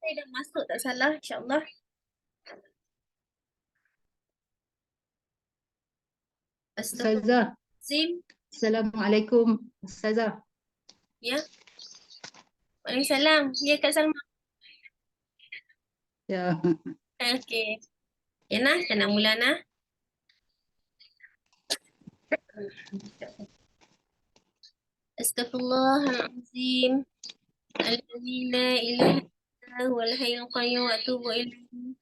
Saya dah masuk tak salah, insyaAllah. Ustazah, Astagfirullahaladzim. Assalamualaikum Ustazah. Ya, Waalaikumsalam. Ya, Kak Salma. Ya, Okey. Ya, nah, kita nak mula nah. Astaghfirullahaladzim. Alladzi la ilaha illa huwal hayyul qayyum wa atubu ilaihi.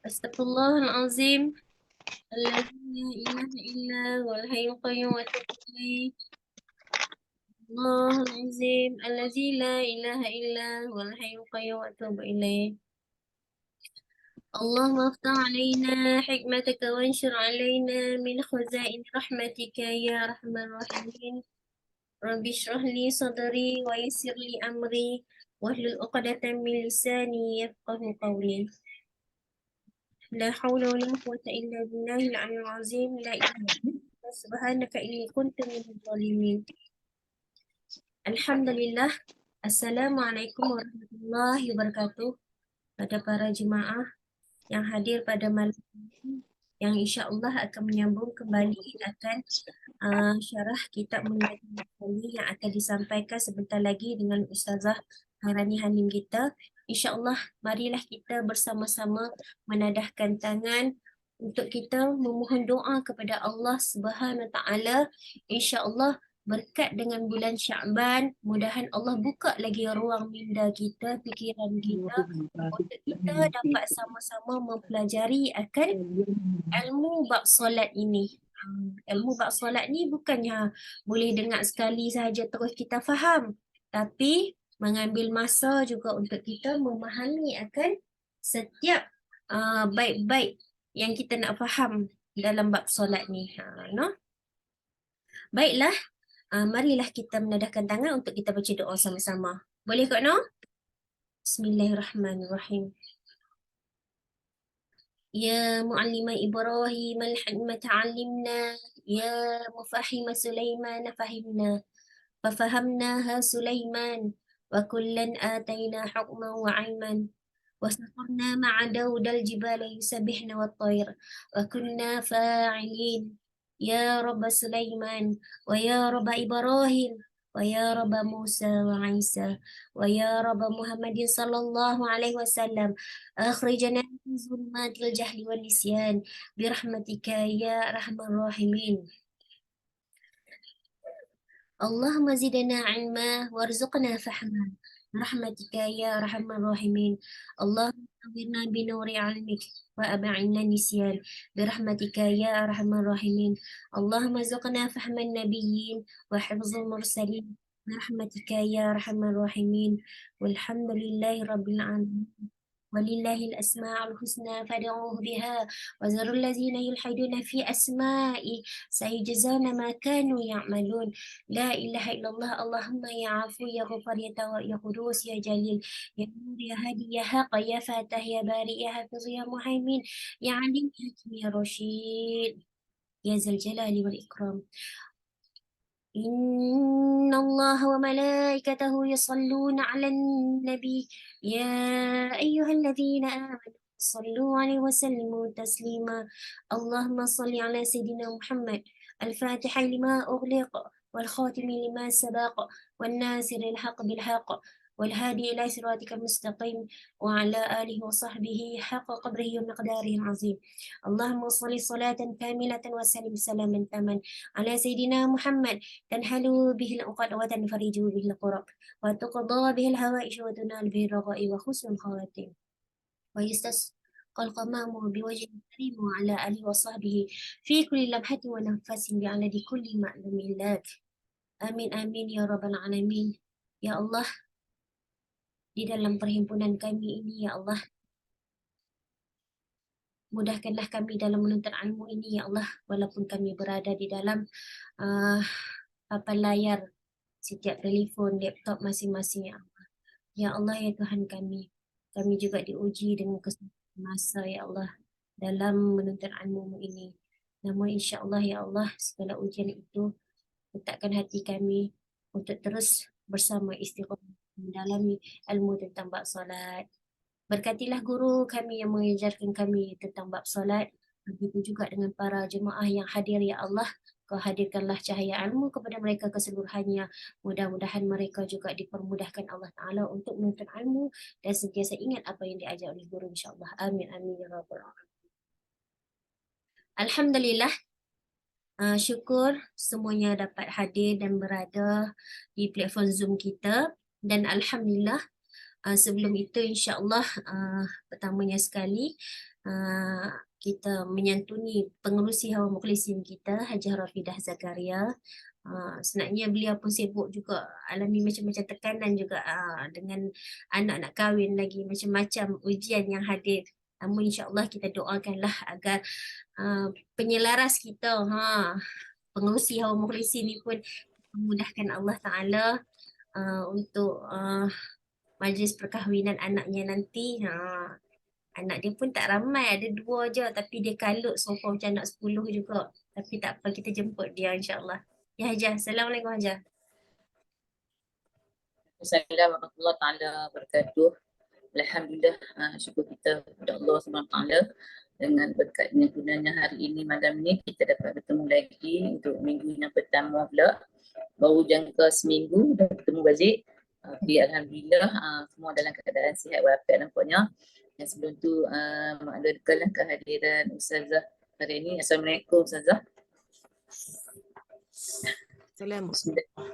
Astaghfirullahaladzim. Alladzi la ilaha illa huwal hayyul qayyum wa atubu ilaihi. Allahul الذي لا إله إلا هو الحي القيوم وأتوب إليه. اللهم افتح علينا حكمتك وانشر علينا من خزائن رحمتك يا أرحم الراحمين. رب اشرح لي صدري ويسر لي أمري واحلل عقدة من لساني يفقه قولي. لا حول ولا قوة إلا بالله العلي العظيم. لا إله إلا أنت سبحانك إني كنت من الظالمين. Alhamdulillah. Assalamualaikum warahmatullahi wabarakatuh. Pada para jemaah yang hadir pada malam ini, yang insya-Allah akan menyambung kembali akan syarah kitab Munajat Al-Ghazali yang akan disampaikan sebentar lagi dengan Ustazah Hairani Hanim kita. Insya-Allah marilah kita bersama-sama menadahkan tangan untuk kita memohon doa kepada Allah Subhanahu Wa Taala. Insya-Allah berkat dengan bulan Sya'ban, mudahan Allah buka lagi ruang minda kita, fikiran kita untuk kita dapat sama-sama mempelajari akan ilmu bab solat ini. Ilmu bab solat ni bukannya boleh dengar sekali sahaja terus kita faham, tapi mengambil masa juga untuk kita memahami akan setiap baik-baik yang kita nak faham dalam bab solat ni. No? Baiklah, marilah kita menadahkan tangan untuk kita baca doa sama-sama. Boleh Kak No? Bismillahirrahmanirrahim. يا معلم إبراهيم الحكمة علمنا، يا مفهم سليمان فهمنا، ففهمناها سليمان، وكلا آتينا حكما وعلما، وسخرنا مع داود الجبال يسبحن والطير، وكنا فاعلين. يا رب سليمان، ويا رب إبراهيم، ويا رب موسى وعيسى، ويا رب محمد صلى الله عليه وسلم، أخرجنا من ظلمات الجهل والنسيان برحمتك يا أرحم الراحمين. اللهم زدنا علما وارزقنا فهما برحمتك يا أرحم الراحمين. اللهم نورنا بنور علمك وأبعدنا النسيان برحمتك يا أرحم الراحمين. اللهم ارزقنا فهم النبيين وحفظ المرسلين برحمتك يا أرحم الراحمين. والحمد لله رب العالمين. ولله الأسماء الحسنى فادعوه بها وذروا الذين يلحدون في أسمائه سيجزون ما كانوا يعملون. لا إله إلا الله. اللهم يا عفو يا غفار يا قدوس يا جليل يا نور يا هادي يا حق يا فاتح يا بارئ يا حافظ يا مهيمن يا عليم يا حكيم يا رشيد يا ذا الجلال والإكرام. إن الله وملائكته يصلون على النبي يا أيها الذين آمنوا صلوا عليه وسلموا تسليما. اللهم صل على سيدنا محمد الفاتح لما أغلق والخاتم لما سبق والناصر الحق بالحق والهادي إلى صراطك المستقيم وعلى آله وصحبه حق قدره ومقداره العظيم. اللهم صل صلاة كاملة وسلم سلاما تاما على سيدنا محمد تنحل به العقد وتنفرج به الكرب وتقضى به الهوائج وتنال به الرغائب وحسن الخواتيم ويستسقى الغمام بوجه كريم وعلى آله وصحبه في كل لمحة ونفس بعدد كل معلوم لك. Amin amin ya rabbal alamin. Ya Allah, di dalam perhimpunan kami ini ya Allah, mudahkanlah kami dalam menuntut ilmu ini ya Allah, walaupun kami berada di dalam papan layar setiap telefon, laptop masing-masing ya Allah. Ya Allah ya Tuhan kami juga diuji dengan kesulitan masa ya Allah dalam menuntut ilmu ini. Namun insya Allah ya Allah segala ujian itu letakkan hati kami untuk terus bersama istiqomah mendalami ilmu tentang bab solat. Berkatilah guru kami yang mengajarkan kami tentang bab solat. Begitu juga dengan para jemaah yang hadir, ya Allah. Kau hadirkanlah cahaya ilmu kepada mereka keseluruhannya. Mudah-mudahan mereka juga dipermudahkan Allah Ta'ala untuk menuntut ilmu dan sentiasa ingat apa yang diajar oleh guru, insyaAllah. Amin, amin, ya Rabbal Alamin. Alhamdulillah, syukur semuanya dapat hadir dan berada di platform Zoom kita. Dan Alhamdulillah, sebelum itu insyaAllah pertamanya sekali kita menyantuni pengerusi Hawa Mukhlisin kita, Hajah Rafidah Zakaria. Sebenarnya beliau pun sibuk juga alami macam-macam tekanan juga dengan anak nak kahwin lagi, macam-macam ujian yang hadir. Namun insyaAllah kita doakanlah agar penyelaras kita, pengerusi Hawa Mukhlisin ni pun memudahkan Allah Ta'ala untuk majlis perkahwinan anaknya nanti. Anak dia pun tak ramai, ada 2 je, tapi dia kalut sofa macam anak 10 juga. Tapi tak apa, kita jemput dia insyaAllah. Ya Hajah, Assalamualaikum Hajah. Assalamualaikum warahmatullahi taala wabarakatuh. Alhamdulillah, syukur kita kepada Allah SWT dengan berkat gunanya hari ini, malam ni kita dapat bertemu lagi untuk minggu yang pertama pula. Baru jangka seminggu dah bertemu balik. Jadi Alhamdulillah, semua dalam keadaan sihat walafiat nampaknya. Dan sebelum tu maklumkanlah kehadiran Ustazah hari ini. Assalamualaikum Ustazah. Assalamualaikum.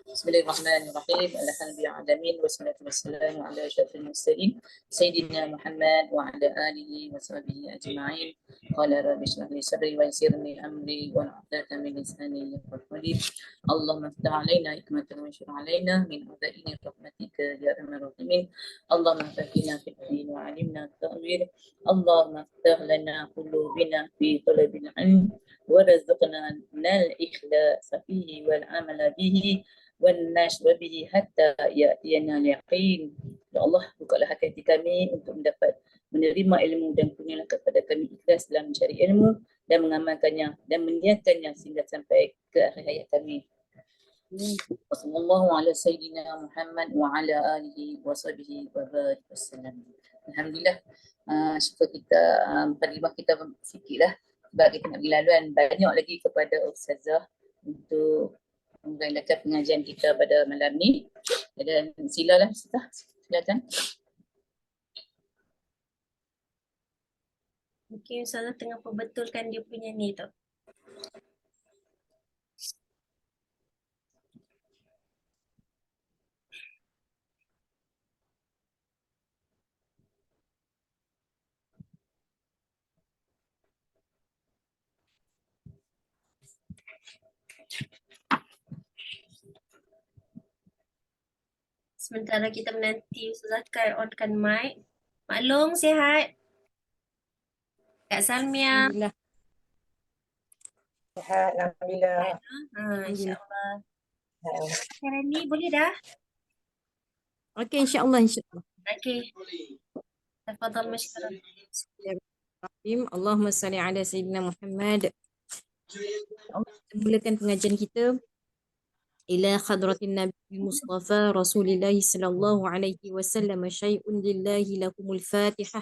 Bismillahirrahmanirrahim. Alhamdulillahirrahmanirrahim. Wassalatu wassalamu ala asyrafil mursalin Sayyidina Muhammad wa ala alihi wa sahbihi ajma'in. Qala rabbi shrah li sadri wa yassir li amri wa hlul min lisani yafqahu qawli. Allahumma iftah alaina hikmatan wa anshur alaina min hudaini rahmatika ya arhamar rahimin. Allahumma faqihna fid din wa 'allimna at-ta'wil. Allahumma iftah lana qulubina fi talabil 'ilm warzuqna al-ikhlas fihi wal 'amala bihi والنشر به حتى يأتينا اليقين. Ya Allah, bukalah hati kami untuk mendapat menerima ilmu dan kurnialah kepada kami ikhlas dalam mencari ilmu dan mengamalkannya dan meniatkannya sehingga sampai ke akhir hayat kami. Wassallallahu ala sayyidina Muhammad wa ala alihi wa sahbihi wa barik wasallam. Alhamdulillah, syukur kita mukadimah kita sikitlah sebab kita nak pergi laluan banyak lagi kepada Ustazah untuk memulakan pengajian kita pada malam ni. Dan silalah Ustazah, silakan. Mungkin Ustazah tengah perbetulkan dia punya ni tu. Sementara kita menanti Ustazah onkan mic. Maklum, sihat? Kak Salmia. Alhamdulillah. Sihat, Alhamdulillah. InsyaAllah. Sekarang ni boleh dah? Okey, insyaAllah, insyaAllah. Okey. Tafadhal masyarakat. Bismillahirrahmanirrahim. Allahumma salli ala Sayyidina Muhammad. Kita mulakan pengajian kita. Ila khadratin Nabi Mustafa Rasulullah sallallahu alaihi wasallam syai'un lillahi lakumul Fatihah.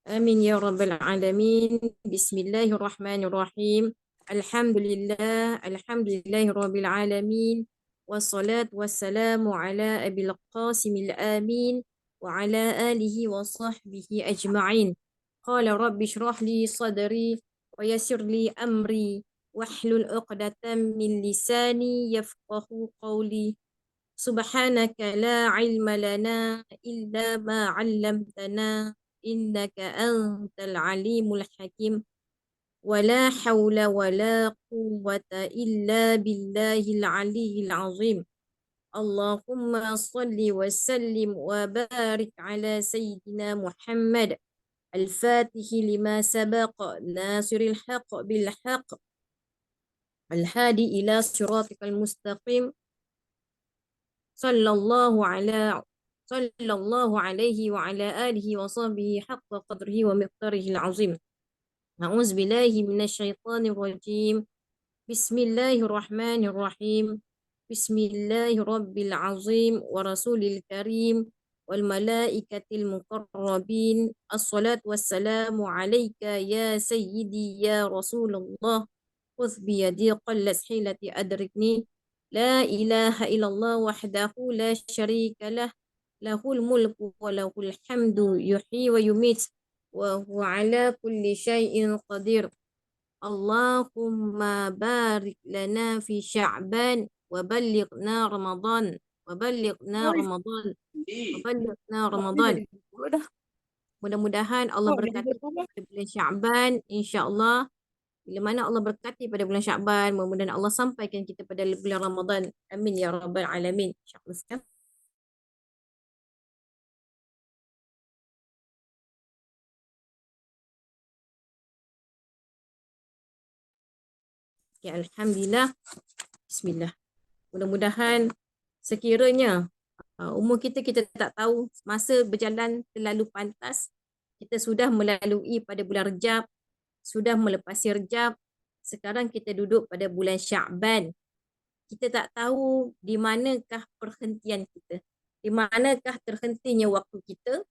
Amin ya rabbal alamin. Bismillahirrahmanirrahim. Alhamdulillahi rabbil alamin. Wassalatu wassalamu ala abil qasimil amin wa ala alihi wa sahbihi ajma'in. Qala rabbi shrah li sadri wa yassir li amri wahlul 'uqdatam min lisani yafqahu qawli. Subhanaka la ilma lana illa ma 'allamtana innaka antal alimul hakim. Wala hawla wala quwwata illa billahil aliyyil azim. Allahumma salli wa sallim wa barik ala Sayyidina Muhammad الفاتح لما سبق ناصر الحق بالحق الهادي إلى صراطك المستقيم صلى الله عليه وعلى آله وصحبه حق قدره ومقداره العظيم. أعوذ بالله من الشيطان الرجيم. بسم الله الرحمن الرحيم. بسم الله رب العظيم ورسول الكريم والملائكة المقربين الصلاة والسلام عليك يا سيدي يا رسول الله خذ بيدي قلت حيلتي أدركني لا إله إلا الله وحده لا شريك له له الملك وله الحمد يحيي ويميت وهو على كل شيء قدير. اللهم بارك لنا في شعبان وبلغنا رمضان وبلغنا رمضان وبلغنا رمضان. Mudah-mudahan Allah berkati pada bulan Sya'ban, insya-Allah. Bila mana Allah berkati pada bulan Sya'ban, mudah-mudahan Allah sampaikan kita pada bulan Ramadan. Amin ya rabbal alamin. Insya-Allah sekarang. Ya, alhamdulillah. Bismillah. Mudah-mudahan sekiranya umur kita tak tahu, masa berjalan terlalu pantas, kita sudah melalui pada bulan Rejab, sudah melepasi Rejab, sekarang kita duduk pada bulan Sya'ban. Kita tak tahu di manakah perhentian kita, di manakah terhentinya waktu kita.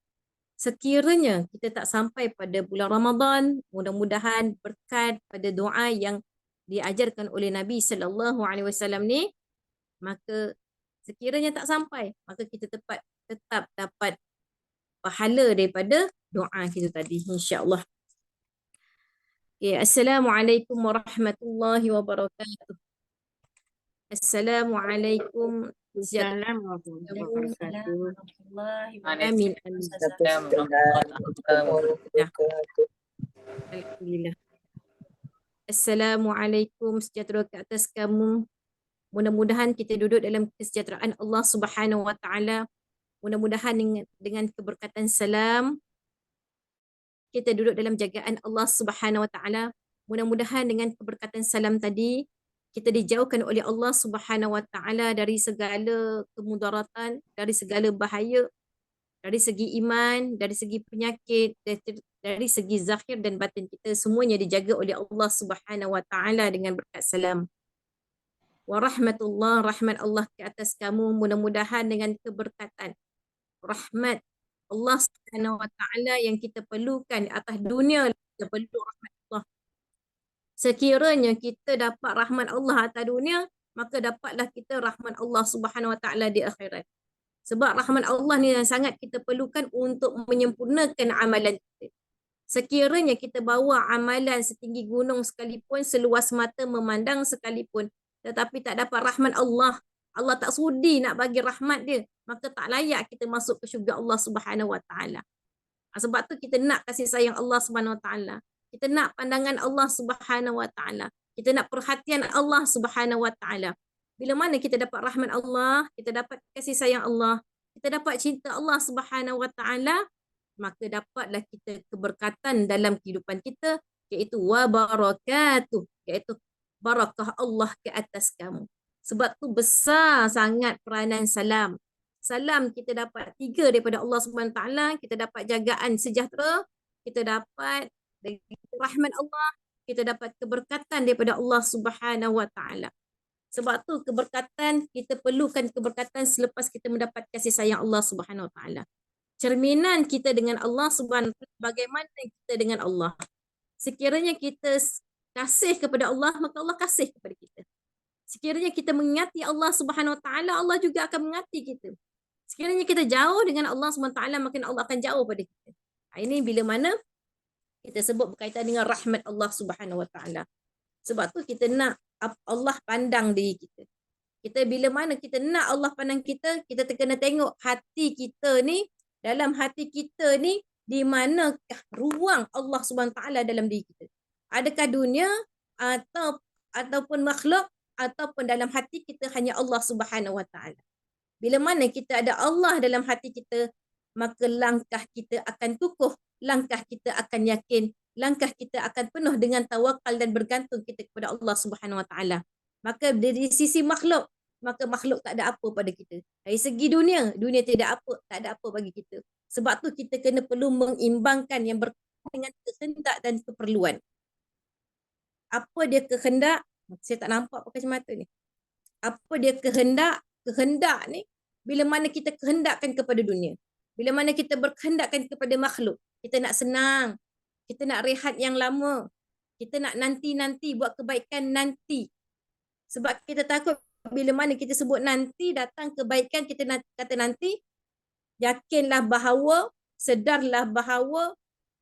Sekiranya kita tak sampai pada bulan Ramadan, mudah-mudahan berkat pada doa yang diajarkan oleh Nabi SAW ni, maka sekiranya tak sampai, maka kita tetap dapat pahala daripada doa kita tadi, insya-Allah. Okay, Assalamualaikum warahmatullahi wabarakatuh. Assalamualaikum. Waalaikumsalam warahmatullahi wabarakatuh. Amin. Alhamdulillah. Assalamualaikum, sejahtera ke atas kamu. Mudah-mudahan kita duduk dalam kesejahteraan Allah Subhanahu Wa Taala. Mudah-mudahan dengan keberkatan salam kita duduk dalam jagaan Allah Subhanahu Wa Taala. Mudah-mudahan dengan keberkatan salam tadi kita dijauhkan oleh Allah Subhanahu Wa Taala dari segala kemudaratan, dari segala bahaya, dari segi iman, dari segi penyakit, dari segi zahir dan batin kita, semuanya dijaga oleh Allah Subhanahu Wa Taala dengan berkat salam. Wa rahmatullah, rahmat Allah ke atas kamu. Mudah-mudahan dengan keberkatan rahmat Allah Subhanahu Wa Taala yang kita perlukan atas dunia, kita perlu rahmat Allah. Sekiranya kita dapat rahmat Allah atas dunia, maka dapatlah kita rahmat Allah Subhanahu Wa Taala di akhirat. Sebab rahmat Allah ni yang sangat kita perlukan untuk menyempurnakan amalan kita. Sekiranya kita bawa amalan setinggi gunung sekalipun, seluas mata memandang sekalipun, tetapi tak dapat rahmat Allah, Allah tak sudi nak bagi rahmat dia, maka tak layak kita masuk ke syurga Allah Subhanahu Wa Taala. Sebab tu kita nak kasih sayang Allah Subhanahu Wa Taala. Kita nak pandangan Allah Subhanahu Wa Taala. Kita nak perhatian Allah Subhanahu Wa Taala. Bila mana kita dapat rahmat Allah, kita dapat kasih sayang Allah, kita dapat cinta Allah Subhanahu Wa Taala, maka dapatlah kita keberkatan dalam kehidupan kita, iaitu wa barakatuh, iaitu barakah Allah ke atas kamu. Sebab tu besar sangat peranan salam. Salam kita dapat 3 daripada Allah Subhanahu Wa Taala, kita dapat jagaan sejahtera, kita dapat rahmat Allah, kita dapat keberkatan daripada Allah Subhanahu Wa Taala. Sebab tu keberkatan, kita perlukan keberkatan selepas kita mendapat kasih sayang Allah Subhanahu Wa Taala. Cerminan kita dengan Allah Subhanahu Wa Taala, bagaimana kita dengan Allah. Sekiranya kita kasih kepada Allah, maka Allah kasih kepada kita. Sekiranya kita mengingati Allah Subhanahu Wa Taala, Allah juga akan mengingati kita. Sekiranya kita jauh dengan Allah Subhanahu Wa Taala, maka Allah akan jauh pada kita. Ini bila mana kita sebut berkaitan dengan rahmat Allah Subhanahu Wa Taala. Sebab tu kita nak Allah pandang diri kita. Kita bila mana kita nak Allah pandang kita, kita kena tengok hati kita ni, dalam hati kita ni, di manakah ruang Allah Subhanahu Wa Taala dalam diri kita. Adakah dunia ataupun makhluk, ataupun dalam hati kita hanya Allah Subhanahu Wa Taala. Bila mana kita ada Allah dalam hati kita, maka langkah kita akan tukuh, langkah kita akan yakin, langkah kita akan penuh dengan tawakal dan bergantung kita kepada Allah Subhanahu Wa Taala. Maka dari sisi makhluk, maka makhluk tak ada apa pada kita. Dari segi dunia, dunia tak ada apa bagi kita. Sebab tu kita kena perlu mengimbangkan yang berkaitan dengan kehendak dan keperluan. Apa dia kehendak? Saya tak nampak pakai kacamata ni. Apa dia kehendak? Kehendak ni bila mana kita kehendakkan kepada dunia. Bila mana kita berkehendakkan kepada makhluk. Kita nak senang. Kita nak rehat yang lama. Kita nak nanti-nanti, buat kebaikan nanti. Sebab kita takut bila mana kita sebut nanti, datang kebaikan, kita kata nanti, yakinlah bahawa, sedarlah bahawa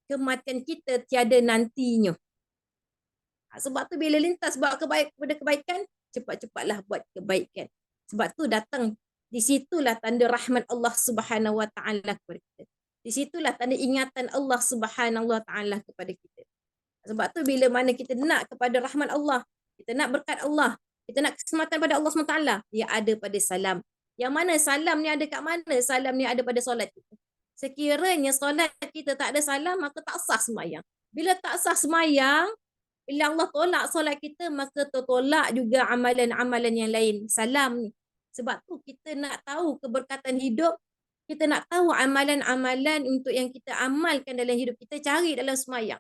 kematian kita tiada nantinya. Sebab tu bila lintas buat kebaikan, cepat-cepatlah buat kebaikan. Sebab tu datang, di situlah tanda rahmat Allah Subhanahu Wa Taala kepada kita. Di situlah tanda ingatan Allah Subhanahu Wa Taala kepada kita. Sebab tu bila mana kita nak kepada rahmat Allah, kita nak berkat Allah, kita nak keselamatan pada Allah SWT, dia ada pada salam. Yang mana salam ni ada kat mana? Salam ni ada pada solat kita. Sekiranya solat kita tak ada salam, maka tak sah sembahyang. Bila tak sah sembahyang, bila Allah tolak solat kita, maka tertolak juga amalan-amalan yang lain. Salam ni. Sebab tu kita nak tahu keberkatan hidup, kita nak tahu amalan-amalan untuk yang kita amalkan dalam hidup kita, cari dalam sembahyang.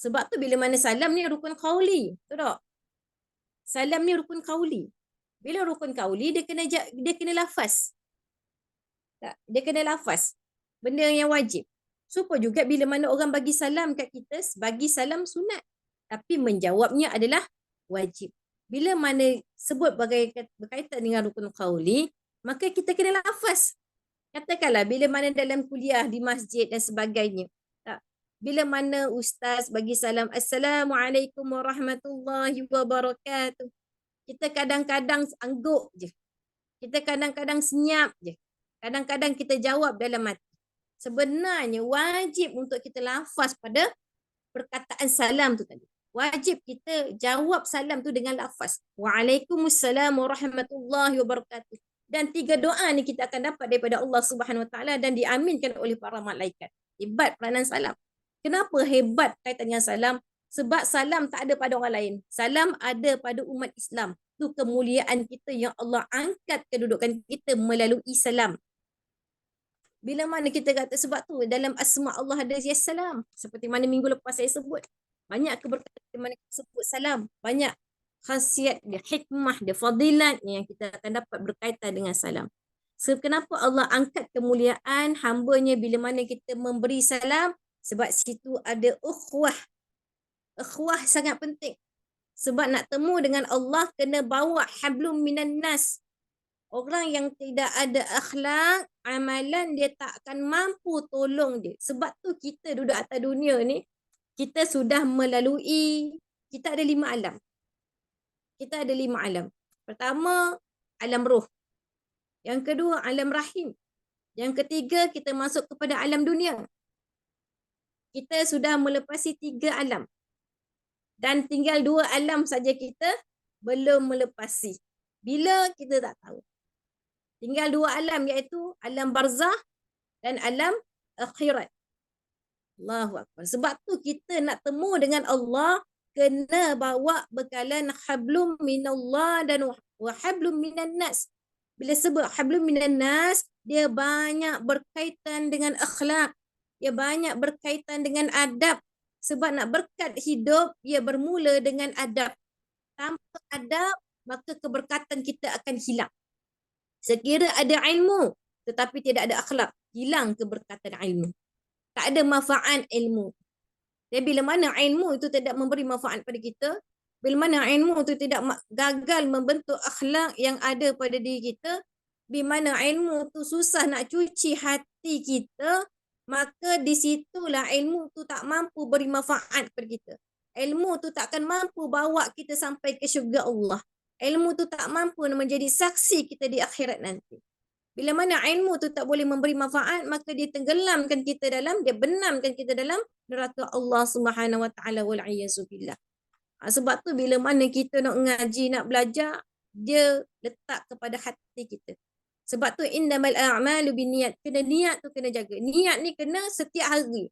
Sebab tu bila mana salam ni rukun qauli, betul tak? Salam ni rukun qauli. Bila rukun qauli, dia kena lafaz. Tak, dia kena lafaz. Benda yang wajib. Supaya juga bila mana orang bagi salam kat kita, bagi salam sunat. Tapi menjawabnya adalah wajib. Bila mana sebut berkaitan dengan rukun qauli, maka kita kena lafaz. Katakanlah bila mana dalam kuliah di masjid dan sebagainya. Tak? Bila mana ustaz bagi salam, Assalamualaikum warahmatullahi wabarakatuh. Kita kadang-kadang angguk je. Kita kadang-kadang senyap je. Kadang-kadang kita jawab dalam hati. Sebenarnya wajib untuk kita lafaz pada perkataan salam tu tadi. Wajib kita jawab salam tu dengan lafaz. Waalaikumsalam warahmatullahi wabarakatuh. Dan 3 doa ni kita akan dapat daripada Allah Subhanahu Wa Taala dan diaminkan oleh para malaikat. Hebat peranan salam. Kenapa hebat kaitan dengan salam? Sebab salam tak ada pada orang lain. Salam ada pada umat Islam. Itu kemuliaan kita yang Allah angkat kedudukan kita melalui salam. Bila mana kita kata, sebab tu dalam asma Allah ada ya salam. Seperti mana minggu lepas saya sebut. Banyak keberkatan di mana kita sebut salam. Banyak khasiat dia, hikmah dia, fadilat yang kita akan dapat berkaitan dengan salam. So, kenapa Allah angkat kemuliaan hambanya bila mana kita memberi salam? Sebab situ ada ukhuwah. Ukhuwah sangat penting. Sebab nak temu dengan Allah kena bawa hablum minan nas. Orang yang tidak ada akhlak, amalan dia tak akan mampu tolong dia. Sebab tu kita duduk atas dunia ni, kita sudah melalui, kita ada 5 alam. Kita ada 5 alam. Pertama, alam roh. Yang kedua, alam rahim. Yang ketiga, kita masuk kepada alam dunia. Kita sudah melepasi 3 alam. Dan tinggal 2 alam saja kita belum melepasi. Bila kita tak tahu. Tinggal 2 alam iaitu alam barzah dan alam akhirat. Allahu Akbar. Sebab tu kita nak temu dengan Allah, kena bawa bekalan hablum minallah dan hablum minan nas. Bila sebut hablum minan nas, dia banyak berkaitan dengan akhlak. Dia banyak berkaitan dengan adab. Sebab nak berkat hidup, ia bermula dengan adab. Tanpa adab, maka keberkatan kita akan hilang. Sekira ada ilmu, tetapi tidak ada akhlak, hilang keberkatan ilmu. Tak ada manfaat ilmu. Jadi bila mana ilmu itu tidak memberi manfaat pada kita, bila mana ilmu itu tidak gagal membentuk akhlak yang ada pada diri kita, bila mana ilmu itu susah nak cuci hati kita, maka di situlah ilmu itu tak mampu beri manfaat kepada kita. Ilmu itu tak akan mampu bawa kita sampai ke syurga Allah. Ilmu itu tak mampu menjadi saksi kita di akhirat nanti. Bila mana ilmu itu tak boleh memberi manfaat, maka dia tenggelamkan kita dalam, dia benamkan kita dalam neraka Allah Subhanahu Wa Taala wal a'yazu billah. Sebab tu bila mana kita nak ngaji, nak belajar, dia letak kepada hati kita. Sebab tu innamal a'malu binniyat. Kena niat tu kena jaga. Niat ni kena setiap hari.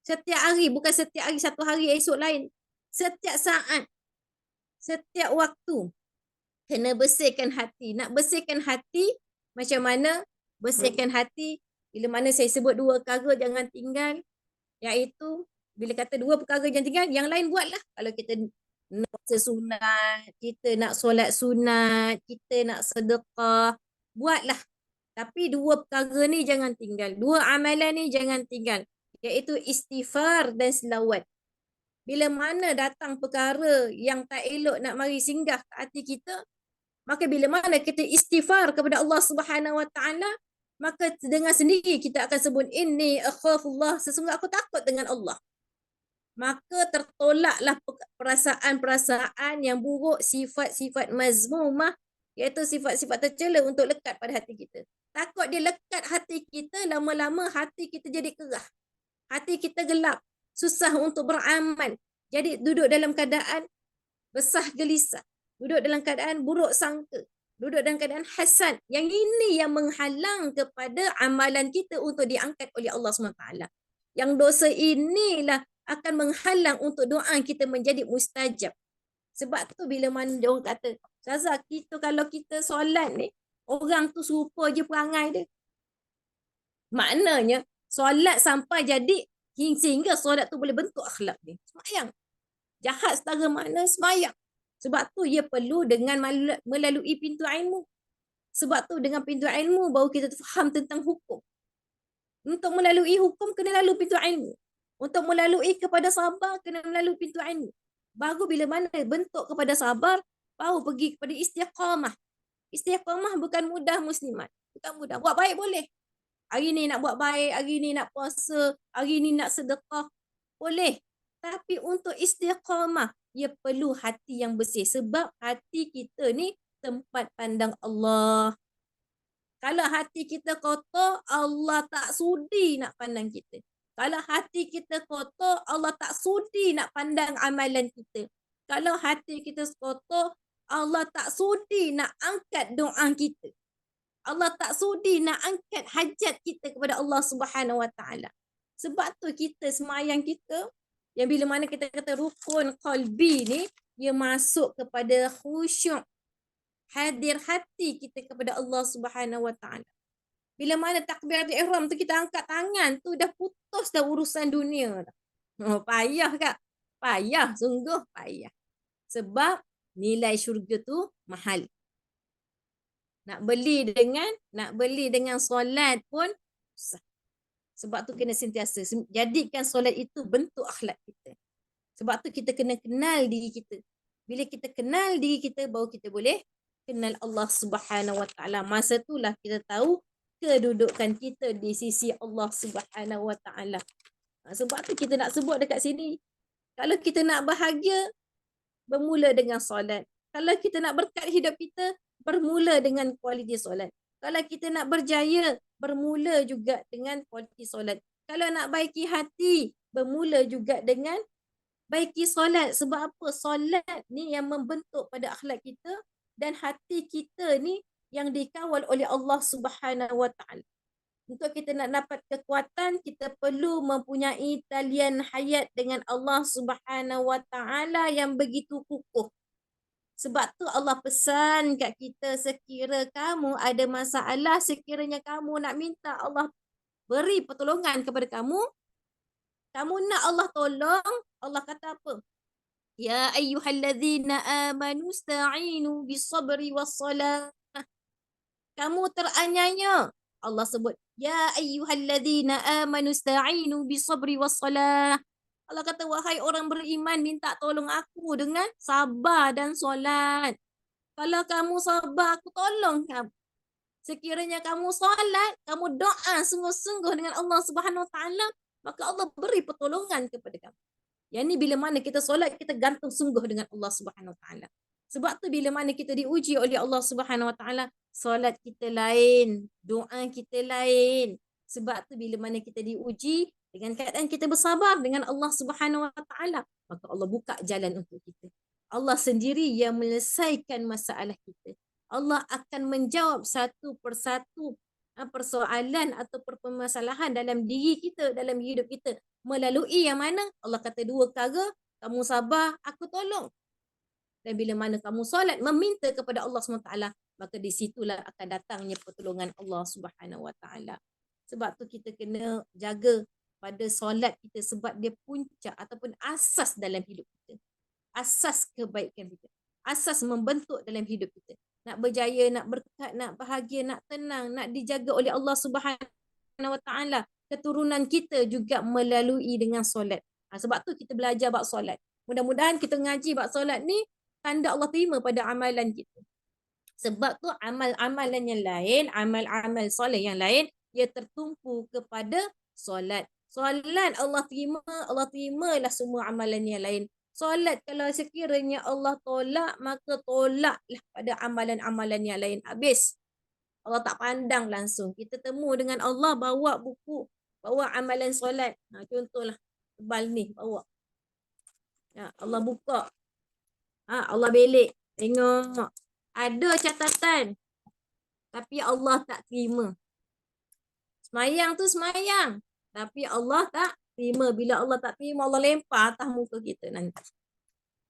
Setiap hari, bukan setiap hari satu hari esok lain. Setiap saat, setiap waktu. Kena bersihkan hati. Nak bersihkan hati, macam mana? Bersihkan hati, bila mana saya sebut 2 perkara jangan tinggal. Iaitu, bila kata 2 perkara jangan tinggal, yang lain buatlah. Kalau kita nak puasa sunat, kita nak solat sunat, kita nak sedekah, buatlah. Tapi 2 perkara ni jangan tinggal. 2 amalan ni jangan tinggal. Iaitu istighfar dan selawat. Bila mana datang perkara yang tak elok nak mari singgah ke hati kita, maka bila mana kita istighfar kepada Allah Subhanahu Wa Taala, maka dengan sendiri kita akan sebut inni akhafullah, sesungguhnya aku takut dengan Allah. Maka tertolaklah perasaan-perasaan yang buruk, sifat-sifat mazmumah, iaitu sifat-sifat tercela untuk lekat pada hati kita. Takut dia lekat hati kita, lama-lama hati kita jadi kerah. Hati kita gelap, susah untuk beramal. Jadi duduk dalam keadaan resah gelisah. Duduk dalam keadaan buruk sangka. Duduk dalam keadaan hasad. Yang ini yang menghalang kepada amalan kita untuk diangkat oleh Allah SWT. Yang dosa inilah akan menghalang untuk doa kita menjadi mustajab. Sebab tu bila mana dia orang kata, Ustazah, kalau kita solat ni, orang tu serupa je perangai dia. Maknanya, solat sampai jadi, sehingga solat tu boleh bentuk akhlak dia. Semayang. Jahat setara mana semayang. Sebab tu ia perlu dengan melalui pintu ilmu. Sebab tu dengan pintu ilmu baru kita faham tentang hukum. Untuk melalui hukum kena lalu pintu ilmu. Untuk melalui kepada sabar kena melalui pintu ilmu. Baru bila mana bentuk kepada sabar, baru pergi kepada istiqamah. Istiqamah bukan mudah muslimat. Bukan mudah. Buat baik boleh. Hari ni nak buat baik, hari ni nak puasa, hari ni nak sedekah. Boleh. Tapi untuk istiqamah, ia perlu hati yang bersih. Sebab hati kita ni tempat pandang Allah. Kalau hati kita kotor, Allah tak sudi nak pandang kita. Kalau hati kita kotor, Allah tak sudi nak pandang amalan kita. Kalau hati kita kotor, Allah tak sudi nak angkat doa kita. Allah tak sudi nak angkat hajat kita kepada Allah Subhanahu Wa Taala. Sebab tu kita semayang kita, yang bila mana kita kata rukun qalbi ni, dia masuk kepada khusyuk. Hadir hati kita kepada Allah Subhanahu Wa Taala. Bila mana takbiratul ihram tu kita angkat tangan tu, dah putus dah urusan dunia dah. Oh, payah kak. Payah, sungguh payah. Sebab nilai syurga tu mahal. Nak beli dengan solat pun susah. Sebab tu kena sentiasa jadikan solat itu bentuk akhlak kita. Sebab tu kita kena kenal diri kita. Bila kita kenal diri kita, baru kita boleh kenal Allah Subhanahu Wa Taala. Masa itulah kita tahu kedudukan kita di sisi Allah Subhanahu Wa Taala. Sebab tu kita nak sebut dekat sini, kalau kita nak bahagia, bermula dengan solat. Kalau kita nak berkat hidup kita, bermula dengan kualiti solat. Kalau kita nak berjaya, bermula juga dengan kualiti solat. Kalau nak baiki hati, bermula juga dengan baiki solat. Sebab apa? Solat ni yang membentuk pada akhlak kita, dan hati kita ni yang dikawal oleh Allah Subhanahu Wa Taala. Untuk kita nak dapat kekuatan, kita perlu mempunyai talian hayat dengan Allah Subhanahu Wa Taala yang begitu kukuh. Sebab tu Allah pesan kat kita, sekira kamu ada masalah, sekiranya kamu nak minta Allah beri pertolongan kepada kamu, kamu nak Allah tolong, Allah kata apa? Ya ayyuhallazina amanu sta'inu bis-sabri was-salah. Kamu teraniaya. Allah sebut, ya ayyuhallazina amanu sta'inu bis-sabri was-salah. Allah kata, wahai orang beriman, minta tolong aku dengan sabar dan solat. Kalau kamu sabar, aku tolong kamu. Sekiranya kamu solat, kamu doa sungguh-sungguh dengan Allah Subhanahu Wa Taala, maka Allah beri pertolongan kepada kamu. Yang ni bila mana kita solat, kita gantung sungguh dengan Allah Subhanahu Wa Taala. Sebab tu bila mana kita diuji oleh Allah Subhanahu Wa Taala, solat kita lain, doa kita lain. Sebab tu bila mana kita diuji, dengan keadaan kita bersabar dengan Allah Subhanahu Wa Taala, maka Allah buka jalan untuk kita. Allah sendiri yang menyelesaikan masalah kita. Allah akan menjawab satu persatu persoalan atau permasalahan dalam diri kita, dalam hidup kita. Melalui yang mana? Allah kata 2 perkara, kamu sabar, aku tolong. Dan bila mana kamu solat, meminta kepada Allah SWT, maka di situlah akan datangnya pertolongan Allah SWT. Sebab tu kita kena jaga pada solat kita, sebab dia puncak ataupun asas dalam hidup kita. Asas kebaikan kita. Asas membentuk dalam hidup kita. Nak berjaya, nak berkat, nak bahagia, nak tenang, nak dijaga oleh Allah SWT. Keturunan kita juga melalui dengan solat. Sebab tu kita belajar bab solat. Mudah-mudahan kita ngaji bab solat ni, tanda Allah terima pada amalan kita. Sebab tu amal-amalan yang lain, amal-amal soleh yang lain, ia tertumpu kepada solat. Solat Allah terimalah semua amalan yang lain. Solat kalau sekiranya Allah tolak, maka tolaklah pada amalan-amalan yang lain. Habis. Allah tak pandang langsung. Kita temu dengan Allah, bawa buku, bawa amalan solat. Contohlah, tebal ni, bawa. Allah buka. Allah belik. Tengok. Ada catatan. Tapi Allah tak terima. Semayang tu semayang. Tapi Allah tak terima. Bila Allah tak terima, Allah lempar atas muka kita nanti.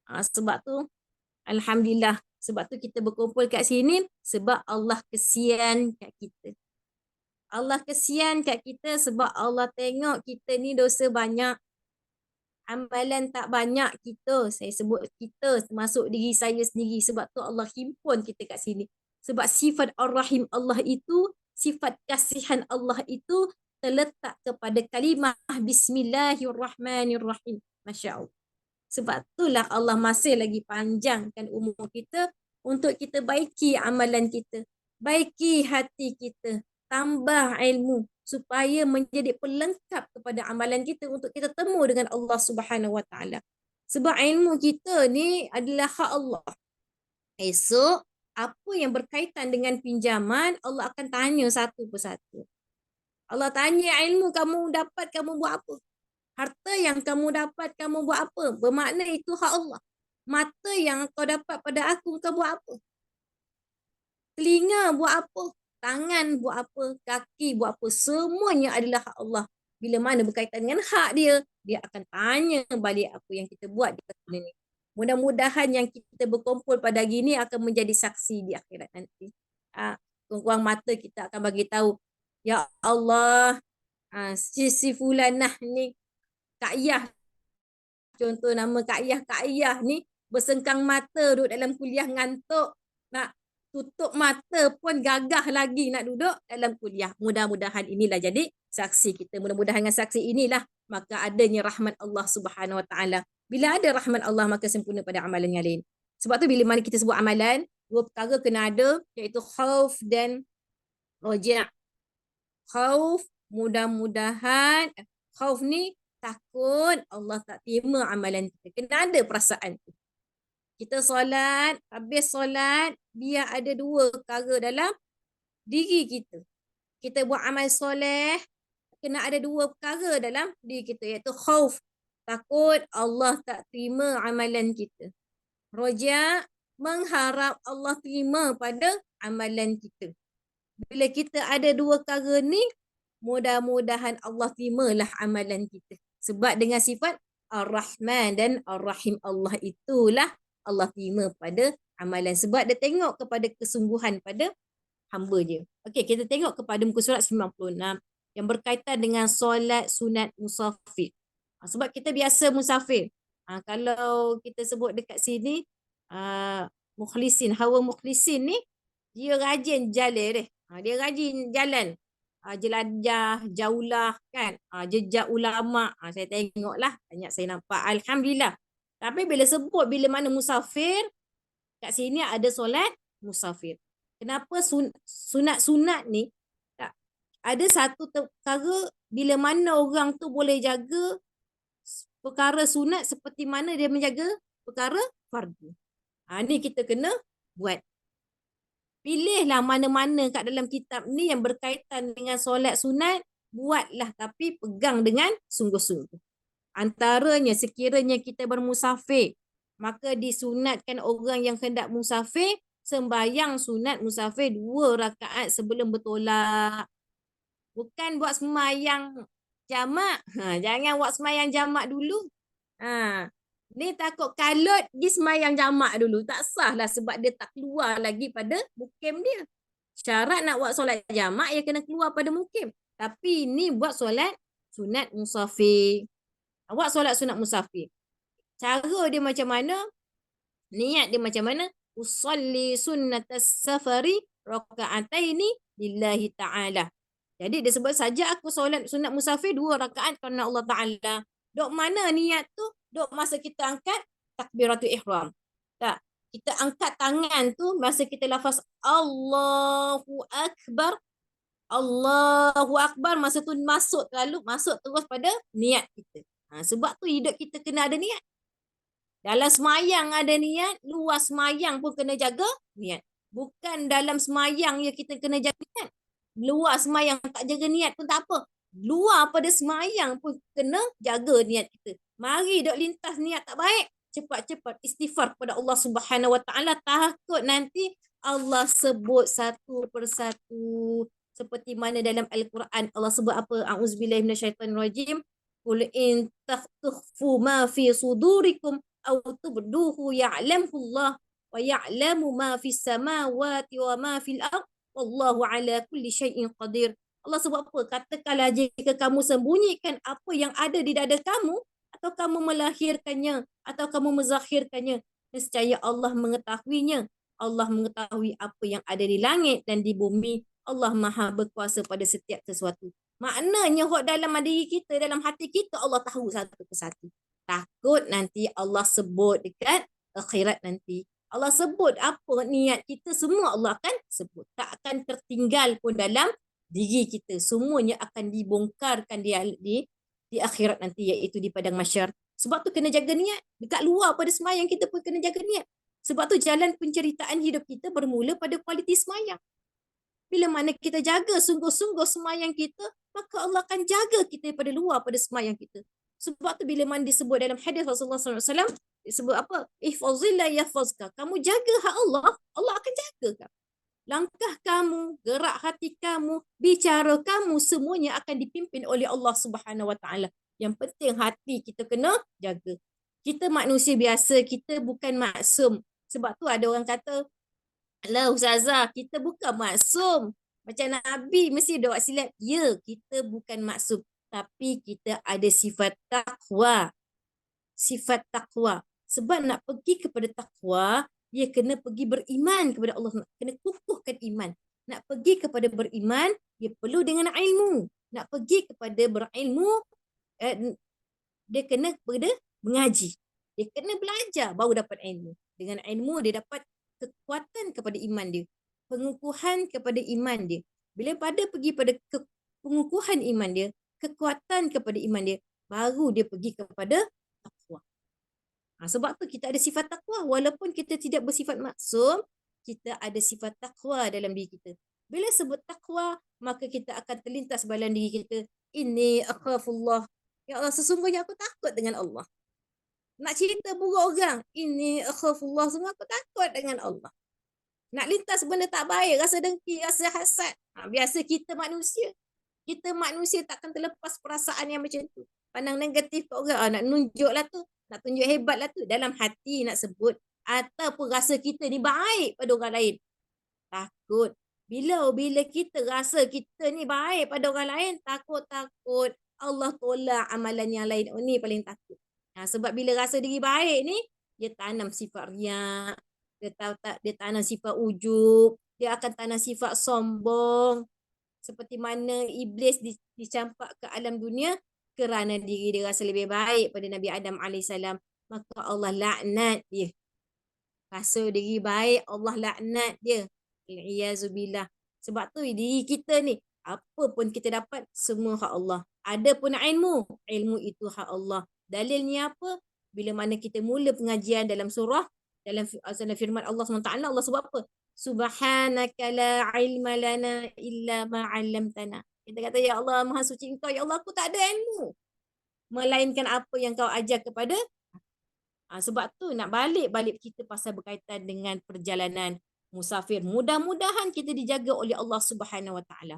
Sebab tu, alhamdulillah. Sebab tu kita berkumpul kat sini. Sebab Allah kesian kat kita. Allah kesian kat kita sebab Allah tengok kita ni dosa banyak. Amalan tak banyak kita. Saya sebut kita, termasuk diri saya sendiri. Sebab tu Allah himpun kita kat sini. Sebab sifat Ar-Rahim Allah itu, sifat kasihan Allah itu terletak kepada kalimah Bismillahirrahmanirrahim. Masya Allah. Sebab itulah Allah masih lagi panjangkan umur kita untuk kita baiki amalan kita. Baiki hati kita. Tambah ilmu supaya menjadi pelengkap kepada amalan kita untuk kita temu dengan Allah Subhanahu Wa Taala. Sebab ilmu kita ni adalah hak Allah. Esok apa yang berkaitan dengan pinjaman, Allah akan tanya satu persatu. Allah tanya ilmu kamu dapat, kamu buat apa? Harta yang kamu dapat, kamu buat apa? Bermakna itu hak Allah. Mata yang kau dapat pada aku, kau buat apa? Telinga buat apa? Tangan buat apa? Kaki buat apa? Semuanya adalah hak Allah. Bila mana berkaitan dengan hak dia, dia akan tanya balik apa yang kita buat di dunia ini. Mudah-mudahan yang kita berkumpul pada hari ini akan menjadi saksi di akhirat nanti. Kurang mata kita akan bagi tahu, ya Allah, si fulanah ni, Kak Iyah, contoh nama Kak Iyah ni bersengkang mata duduk dalam kuliah ngantuk, nak tutup mata pun gagah lagi nak duduk dalam kuliah. Mudah-mudahan inilah jadi saksi kita. Mudah-mudahan dengan saksi inilah maka adanya rahmat Allah Subhanahu Wa Taala. Bila ada rahmat Allah maka sempurna pada amalan yang lain. Sebab tu bila mana kita sebut amalan, 2 perkara kena ada, iaitu khauf dan roja'. Khauf, mudah-mudahan, khauf ni takut Allah tak terima amalan kita. Kena ada perasaan tu. Kita solat, habis solat, dia ada 2 perkara dalam diri kita. Kita buat amal soleh, kena ada 2 perkara dalam diri kita, iaitu khauf, takut Allah tak terima amalan kita. Roja', mengharap Allah terima pada amalan kita. Bila kita ada 2 perkara ni, mudah-mudahan Allah terimalah amalan kita. Sebab dengan sifat Ar-Rahman dan Ar-Rahim Allah itulah Allah terima pada amalan. Sebab dia tengok kepada kesungguhan pada hamba dia. Okey, kita tengok kepada muka surat 96 yang berkaitan dengan solat sunat musafir. Sebab kita biasa musafir. Kalau kita sebut dekat sini, mukhlisin, hawa mukhlisin ni, dia rajin jalan. Dia rajin jalan. Jelajah, jaulah kan. Jejak ulama. Saya tengoklah, banyak saya nampak. Alhamdulillah. Tapi bila sebut, bila mana musafir, kat sini ada solat musafir. Kenapa sunat-sunat ni, ada satu perkara bila mana orang tu boleh jaga perkara sunat seperti mana dia menjaga perkara fardu. Ni kita kena buat. Pilihlah mana-mana kat dalam kitab ni yang berkaitan dengan solat sunat, buatlah tapi pegang dengan sungguh-sungguh. Antaranya sekiranya kita bermusafir, maka disunatkan orang yang hendak musafir sembahyang sunat musafir 2 rakaat sebelum bertolak. Bukan buat sembahyang jamak. Jangan buat sembahyang jamak dulu. Ni takut kalut pergi sembahyang jamak dulu. Tak sah lah sebab dia tak keluar lagi pada mukim dia. Syarat nak buat solat jamak, ia kena keluar pada mukim. Tapi ni buat solat sunat musafir. Buat solat sunat musafir. Cara dia macam mana? Niat dia macam mana? Usalli sunnatas safari raka'ataini lillahi ta'ala. Jadi dia sebut saja aku solat sunat musafir 2 rakaat kerana Allah Ta'ala. Dok mana niat tu? Dok masa kita angkat takbiratul ihram. Tak. Kita angkat tangan tu masa kita lafaz Allahu Akbar. Allahu Akbar masa tu masuk terus pada niat kita. Sebab tu hidup kita kena ada niat. Dalam semayang ada niat, luar semayang pun kena jaga niat. Bukan dalam semayang ya kita kena jaga niat. Luar semayang tak jaga niat pun tak apa. Luar pada semayang pun kena jaga niat kita. Mari dok lintas niat tak baik, cepat-cepat istighfar kepada Allah Subhanahu Wa Taala. Takut nanti Allah sebut satu persatu. Seperti mana dalam Al-Quran Allah sebut apa? A'udzubillahi minasyaitonirrajim. Qul in takhfu ma fi sudurikum aw tubduhu ya'lamhu Allah wa ya'lamu ma fis samawati wa ma fil ardh wallahu ala kulli syai'in qadir. Allah sebut apa? Katakanlah jika kamu sembunyikan apa yang ada di dada kamu atau kamu melahirkannya atau kamu menzahirkannya, nescaya Allah mengetahuinya. Allah mengetahui apa yang ada di langit dan di bumi. Allah Maha berkuasa pada setiap sesuatu. Maknanya hok dalam diri kita, dalam hati kita Allah tahu satu persatu. Takut nanti Allah sebut dekat akhirat nanti. Allah sebut apa niat kita, semua Allah akan sebut. Tak akan tertinggal pun dalam diri kita. Semuanya akan dibongkarkan di akhirat nanti, iaitu di padang mahsyar. Sebab tu kena jaga niat. Dekat luar pada semayang kita pun kena jaga niat. Sebab tu jalan penceritaan hidup kita bermula pada kualiti semayang. Bila mana kita jaga sungguh-sungguh semayang kita, maka Allah akan jaga kita pada luar pada semayang kita. Sebab tu bila mana disebut dalam hadis Rasulullah SAW, disebut apa? Ihfazillah yahfazka. Kamu jaga hak Allah, Allah akan jaga kamu. Langkah kamu, gerak hati kamu, bicara kamu, semuanya akan dipimpin oleh Allah Subhanahu Wa Taala. Yang penting hati kita kena jaga. Kita manusia biasa, kita bukan maksum. Sebab tu ada orang kata, alah Ustazah, kita bukan maksum. Macam Nabi mesti ada buat silap. Ya, kita bukan maksum. Tapi kita ada sifat taqwa. Sifat taqwa. Sebab nak pergi kepada taqwa, dia kena pergi beriman kepada Allah. Kena kukuhkan iman. Nak pergi kepada beriman, dia perlu dengan ilmu. Nak pergi kepada berilmu, dia kena kepada mengaji. Dia kena belajar baru dapat ilmu. Dengan ilmu dia dapat kekuatan kepada iman dia. Pengukuhan kepada iman dia. Bila pada pergi pada pengukuhan iman dia, kekuatan kepada iman dia, baru dia pergi kepada takwa. Sebab tu kita ada sifat takwa. Walaupun kita tidak bersifat maksum, kita ada sifat takwa dalam diri kita. Bila sebut takwa, maka kita akan terlintas dalam diri kita, inni akhafullah. Ya Allah, sesungguhnya aku takut dengan Allah. Nak cerita buruk orang, inni akhafullah, semua aku takut dengan Allah. Nak lintas benda tak baik, rasa dengki, rasa hasad. Biasa kita manusia. Kita manusia takkan terlepas perasaan yang macam tu. Pandang negatif ke orang, nak tunjuk lah tu. Nak tunjuk hebat lah tu. Dalam hati nak sebut. Ataupun rasa kita ni baik pada orang lain. Takut. Bila kita rasa kita ni baik pada orang lain, takut Allah tolak amalan yang lain. Ni paling takut. Sebab bila rasa diri baik ni, dia tanam sifat riak. Dia tanam sifat ujub. Dia akan tanam sifat sombong. Seperti mana iblis dicampak ke alam dunia kerana diri dia rasa lebih baik pada Nabi Adam AS. Maka Allah laknat dia. Rasa diri baik, Allah laknat dia. Al'iyazubillah. Sebab tu diri kita ni, apa pun kita dapat, semua hak Allah. Ada pun ilmu itu hak Allah. Dalilnya apa? Bila mana kita mula pengajian dalam surah, dalam firman Allah SWT, Allah sebut apa? Subhanaka la ilma lana illa ma 'allamtana. Kita kata, ya Allah, Maha Suci Engkau, ya Allah, aku tak ada ilmu melainkan apa yang Kau ajar kepada. Sebab tu nak balik kita pasal berkaitan dengan perjalanan. musafir. Mudah-mudahan kita dijaga oleh Allah Subhanahu Wa Taala.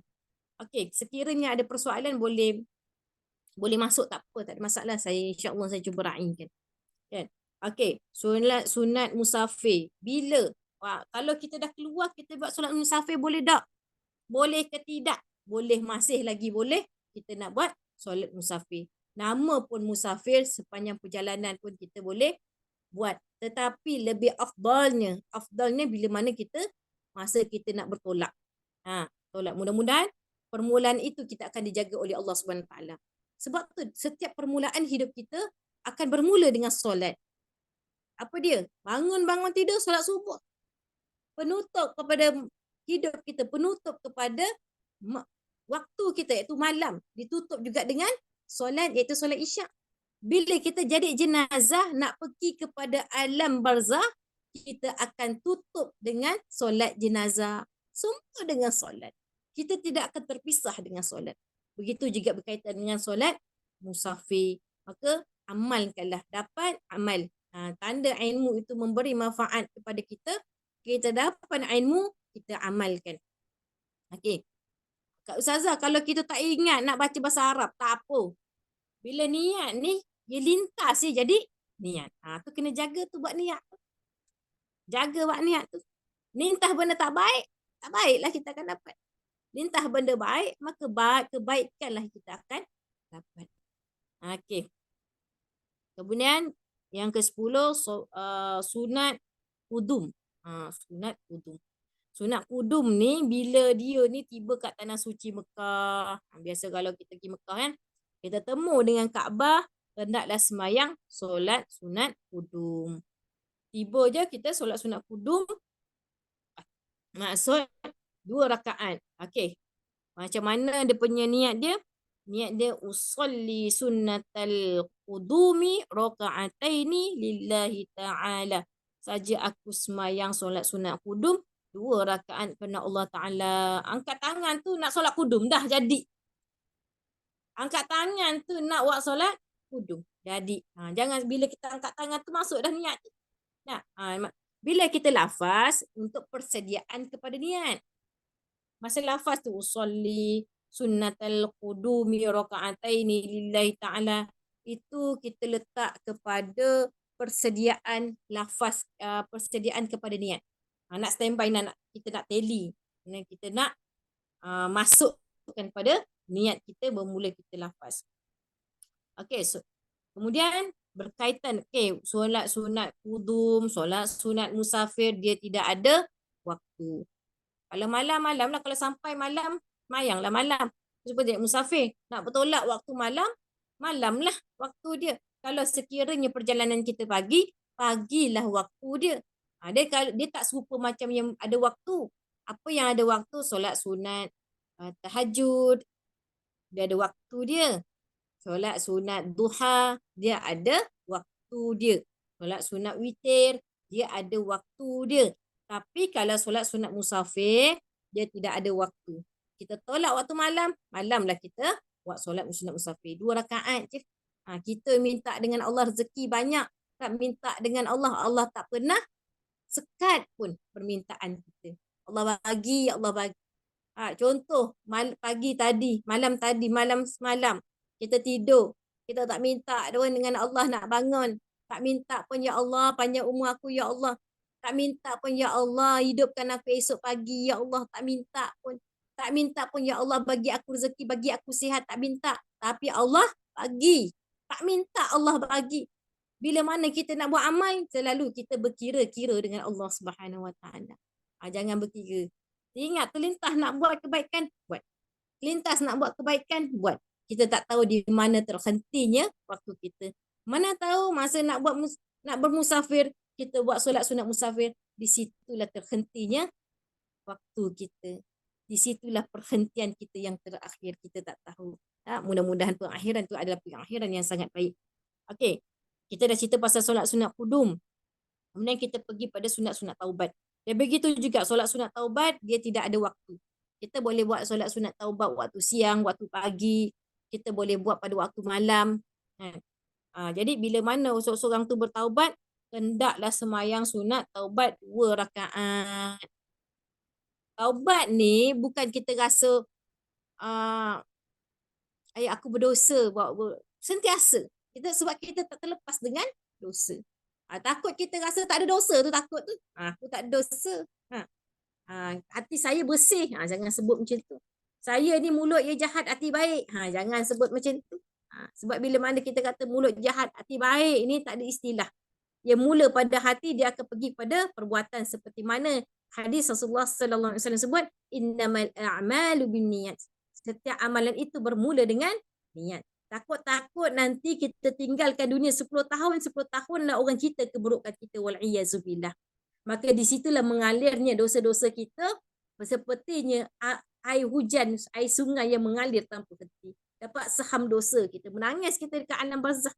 Okey, sekiranya ada persoalan boleh masuk, tak apa, tak ada masalah. InsyaAllah saya cuba raikan. Kan? Okey, sunat musafir. Bila? Kalau kita dah keluar, kita buat solat musafir boleh tak? Boleh ke tidak? Boleh, masih lagi boleh kita nak buat solat musafir. Nama pun musafir, sepanjang perjalanan pun kita boleh buat. Tetapi lebih afdalnya bila mana masa kita nak bertolak. Tolak. Mudah-mudahan permulaan itu kita akan dijaga oleh Allah Subhanahu Wa Taala. Sebab tu setiap permulaan hidup kita akan bermula dengan solat. Apa dia? Bangun tidur, solat subuh. Penutup kepada hidup kita, penutup kepada waktu kita iaitu malam. Ditutup juga dengan solat iaitu solat isyak. Bila kita jadi jenazah nak pergi kepada alam barzah, kita akan tutup dengan solat jenazah. Semua dengan solat. Kita tidak akan terpisah dengan solat. Begitu juga berkaitan dengan solat musafir. Maka amalkanlah, dapat amal. Tanda ilmu itu memberi manfaat kepada kita. Kita dapat ilmu, kita amalkan. Okey. Kak Ustazah, kalau kita tak ingat nak baca bahasa Arab, tak apa. Bila niat ni, dia lintas je jadi niat. Tu kena jaga tu buat niat tu. Jaga buat niat tu. Lintas benda tak baik, tak baiklah kita akan dapat. Lintas benda baik, maka kebaikanlah kita akan dapat. Okey. Kemudian yang ke-10, sunat qudum. Sunat qudum. Sunat qudum ni bila dia ni tiba kat tanah suci Mekah. Biasa kalau kita pergi Mekah kan, kita temu dengan Kaabah, hendaklah sembahyang solat sunat qudum. Tiba je kita solat sunat qudum, maksud 2 rakaat. Okey. Macam mana dia punya niat dia? Niat dia usolli sunnatal qudumi raka'ataini lillahi ta'ala. Saja aku semayang solat sunat qudum 2 rakaat kerana Allah Ta'ala. Angkat tangan tu nak solat qudum dah jadi. Angkat tangan tu nak buat solat qudum jadi. Jangan bila kita angkat tangan tu masuk dah niat. Bila kita lafaz untuk persediaan kepada niat. Masa lafaz tu usolli sunnatal qudumi raka'ataini lillahi ta'ala, itu kita letak kepada persediaan lafaz, persediaan kepada niat. Nak standby, kita nak tally, kita nak masukkan pada niat kita bermula kita lafaz. Okey, kemudian berkaitan solat sunat qudum, solat sunat musafir, dia tidak ada waktu. Kalau malam-malam lah, kalau sampai malam, mayanglah malam. Seperti musafir, nak bertolak waktu malam, malam lah waktu dia. Kalau sekiranya perjalanan kita pagi, pagilah waktu dia. Dia tak serupa macam yang ada waktu. Apa yang ada waktu? Solat sunat tahajud, dia ada waktu dia. Solat sunat duha, dia ada waktu dia. Solat sunat witir, dia ada waktu dia. Tapi kalau solat sunat musafir, dia tidak ada waktu. Kita tolak waktu malam, malamlah kita buat solat sunat musafir. 2 rakaat je. Kita minta dengan Allah rezeki banyak. Tak minta dengan Allah, Allah tak pernah sekat pun permintaan kita. Allah bagi, Allah bagi. Contoh, pagi tadi, malam semalam, kita tidur. Kita tak minta dengan Allah nak bangun. Tak minta pun, ya Allah, panjang umur aku, ya Allah. Tak minta pun, ya Allah, hidupkan aku esok pagi, ya Allah. Tak minta pun. Tak minta pun, ya Allah, bagi aku rezeki, bagi aku sihat. Tak minta. Tapi Allah bagi. Tak minta, Allah bagi. Bila mana kita nak buat amal, selalu kita berkira-kira dengan Allah Subhanahu Wa Taala. Jangan berkira. Ingat, terlintas nak buat kebaikan, buat. Terlintas nak buat kebaikan, buat. Kita tak tahu di mana terhentinya waktu kita. Mana tahu masa nak bermusafir, kita buat solat sunat musafir, di situlah terhentinya waktu kita. Di situlah perhentian kita yang terakhir, kita tak tahu. Mudah-mudahan pengakhiran itu adalah pengakhiran yang sangat baik. Okey, kita dah cerita pasal solat sunat qudum. Kemudian kita pergi pada sunat-sunat taubat. Dan begitu juga solat sunat taubat, dia tidak ada waktu. Kita boleh buat solat sunat taubat waktu siang, waktu pagi. Kita boleh buat pada waktu malam. Jadi bila mana seorang tu bertaubat, hendaklah semayang sunat taubat 2 rakaat. Taubat ni bukan kita rasa aku berdosa, sentiasa. Sebab kita tak terlepas dengan dosa. Takut kita rasa tak ada dosa tu, takut tu. Aku tak ada dosa. Hati saya bersih. Jangan sebut macam tu. Saya ni mulut yang jahat, hati baik. Jangan sebut macam tu. Sebab bila mana kita kata mulut jahat, hati baik, ni tak ada istilah. Dia mula pada hati, dia akan pergi pada perbuatan, seperti mana hadis Rasulullah sallallahu alaihi wasallam sebut, innamal a'malu binniyat. Setiap amalan itu bermula dengan niat. Takut-takut nanti kita tinggalkan dunia 10 tahun lah orang kita keburukan kita, wal'iyazubillah. Maka di situlah mengalirnya dosa-dosa kita, sepertinya air hujan, air sungai yang mengalir tanpa henti. Dapat saham dosa kita, menangis kita dekat alam barzakh.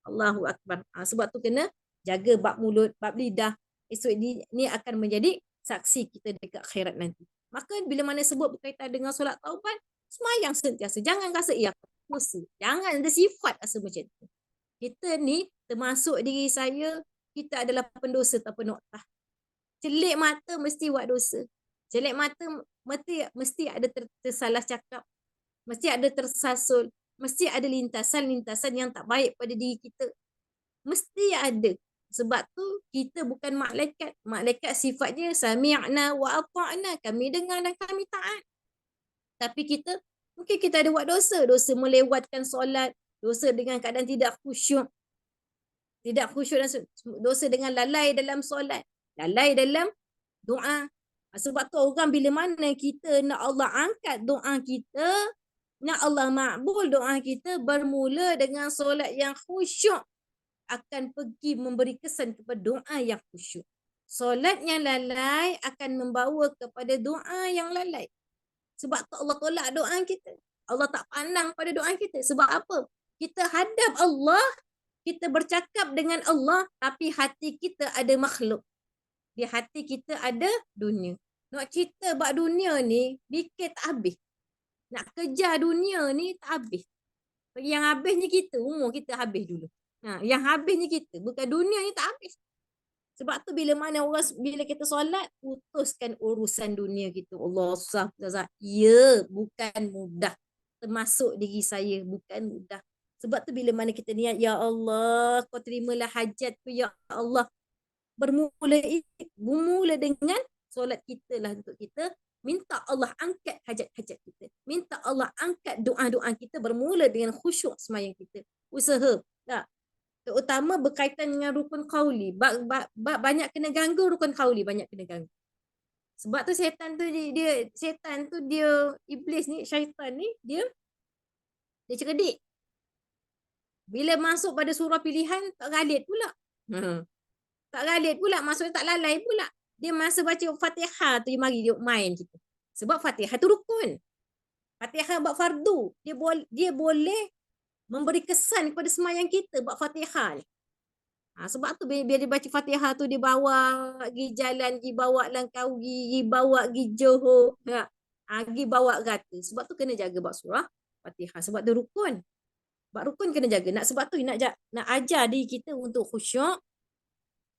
Allahu Akbar. Sebab tu kena jaga bab mulut, bab lidah. Esok ni akan menjadi saksi kita dekat akhirat nanti. Maka bila mana sebut berkaitan dengan solat taubat, semayang sentiasa. Jangan rasa dosa. Jangan ada sifat rasa macam tu. Kita ni termasuk diri saya, kita adalah pendosa tanpa noktah. Celik mata mesti buat dosa. Celik mata mesti ada tersalah cakap. Mesti ada tersasul. Mesti ada lintasan-lintasan yang tak baik pada diri kita. Mesti ada. Sebab tu kita bukan malaikat. Malaikat sifatnya sami'na wa ata'na. Kami dengar dan kami taat. Tapi mungkin kita ada buat dosa. Dosa melewatkan solat. Dosa dengan keadaan tidak khusyuk. Tidak khusyuk dan dosa dengan lalai dalam solat. Lalai dalam doa. Sebab tu orang bila mana kita nak Allah angkat doa kita, nak Allah makbul doa kita, bermula dengan solat yang khusyuk, akan pergi memberi kesan kepada doa yang khusyuk. Solat yang lalai akan membawa kepada doa yang lalai. Sebab tu Allah tolak doa kita. Allah tak pandang pada doa kita. Sebab apa? Kita hadap Allah, kita bercakap dengan Allah, tapi hati kita ada makhluk. Di hati kita ada dunia. Nak cerita bab dunia ni, fikir tak habis. Nak kejar dunia ni tak habis. Yang habis ni kita, umur kita habis dulu. Yang habis ni kita, bukan dunia ni tak habis. Sebab tu bila kita solat, putuskan urusan dunia kita. Allah susah. Ya, bukan mudah. Termasuk diri saya, bukan mudah. Sebab tu bila mana kita niat, ya Allah, kau terimalah hajatku, ya Allah. Bermula dengan solat kita lah untuk kita. Minta Allah angkat hajat-hajat kita. Minta Allah angkat doa-doa kita, bermula dengan khusyuk semayang kita. Usaha. Tak? Terutama berkaitan dengan rukun qauli. Banyak kena ganggu rukun qauli, banyak kena ganggu. Sebab tu syaitan tu dia iblis ni, syaitan ni dia cerdik. Bila masuk pada surah pilihan tak galit pula. Tak galit pula, maksudnya tak lalai pula. Dia masa baca Fatihah tu dia mari dia main kita. Sebab Fatihah tu rukun. Fatihah buat fardu. Dia boleh memberi kesan kepada semayang kita buat Fatihah ni. Sebab tu bila dia baca Fatihah tu, dia bawa pergi jalan, pergi bawa Langkawi, pergi bawa pergi Johor, pergi bawa rata. Sebab tu kena jaga buat surah Fatihah. Sebab tu rukun. Buat rukun kena jaga. Sebab tu nak ajar diri kita untuk khusyuk.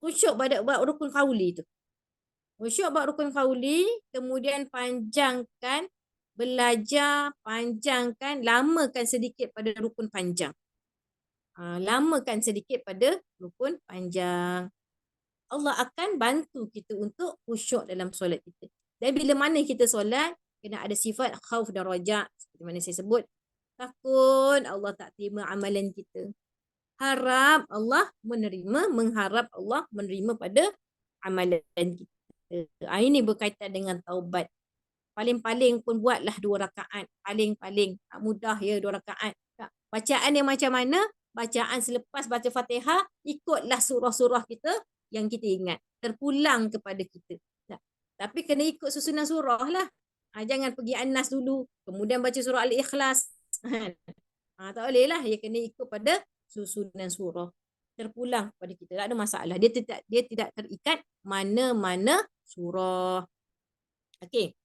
Khusyuk pada buat rukun qauli tu. Khusyuk buat rukun qauli, kemudian lamakan sedikit pada rukun panjang. Lamakan sedikit pada rukun panjang. Allah akan bantu kita untuk khusyuk dalam solat kita. Dan bila mana kita solat, kena ada sifat khauf dan raja. Seperti mana saya sebut. Takut Allah tak terima amalan kita. Harap Allah mengharap Allah menerima pada amalan kita. Ini berkaitan dengan taubat. Paling-paling pun buatlah 2 rakaat. Paling-paling. Mudah ya 2 rakaat. Bacaan yang macam mana? Bacaan selepas baca Fatihah, ikutlah surah-surah kita yang kita ingat. Terpulang kepada kita. Tapi kena ikut susunan surah lah. Jangan pergi An-Nas dulu, kemudian baca surah Al-Ikhlas. Tak boleh lah. Dia kena ikut pada susunan surah. Terpulang kepada kita. Tak ada masalah. Dia tidak terikat mana-mana surah. Okey.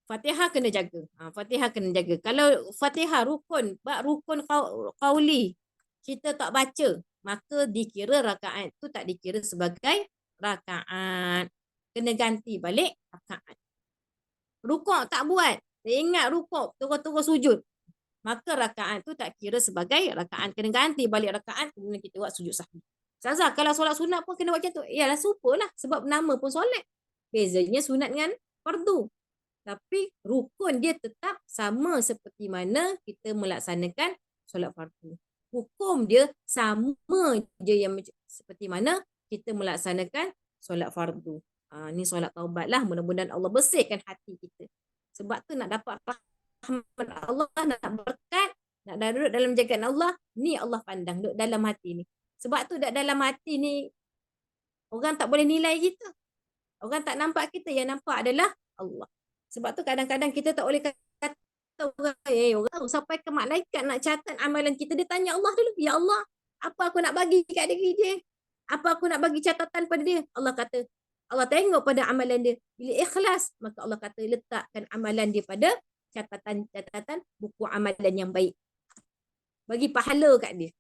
Fatihah kena jaga. Fatihah kena jaga. Kalau Fatihah rukun qauli kita tak baca, maka dikira rakaat tu tak dikira sebagai rakaat. kena ganti balik rakaat. Rukuk tak buat, dia ingat rukuk, terus sujud, maka rakaat tu tak kira sebagai rakaat, kena ganti balik rakaat, kemudian kita buat sujud sahwi. Ustazah, kalau solat sunat pun kena buat macam tu? Yalah, serupalah, sebab nama pun solat. Bezanya sunat dengan fardu. Tapi rukun dia tetap sama seperti mana kita melaksanakan solat fardu. Hukum dia sama je yang seperti mana kita melaksanakan solat fardu. Ni solat taubat lah. Mudah-mudahan Allah bersihkan hati kita. Sebab tu nak dapat rahmat Allah, nak berkat, nak duduk dalam jagaan Allah, ni Allah pandang, duduk dalam hati ni. Sebab tu dalam hati ni, orang tak boleh nilai kita. Orang tak nampak kita, yang nampak adalah Allah. Sebab tu kadang-kadang kita tak boleh kata orang tahu, sampai ke malaikat nak catat amalan kita, dia tanya Allah dulu, ya Allah, apa aku nak bagi kat diri dia? Apa aku nak bagi catatan pada dia? Allah kata, Allah tengok pada amalan dia. Bila ikhlas, maka Allah kata letakkan amalan dia pada catatan buku amalan yang baik. Bagi pahala kat dia.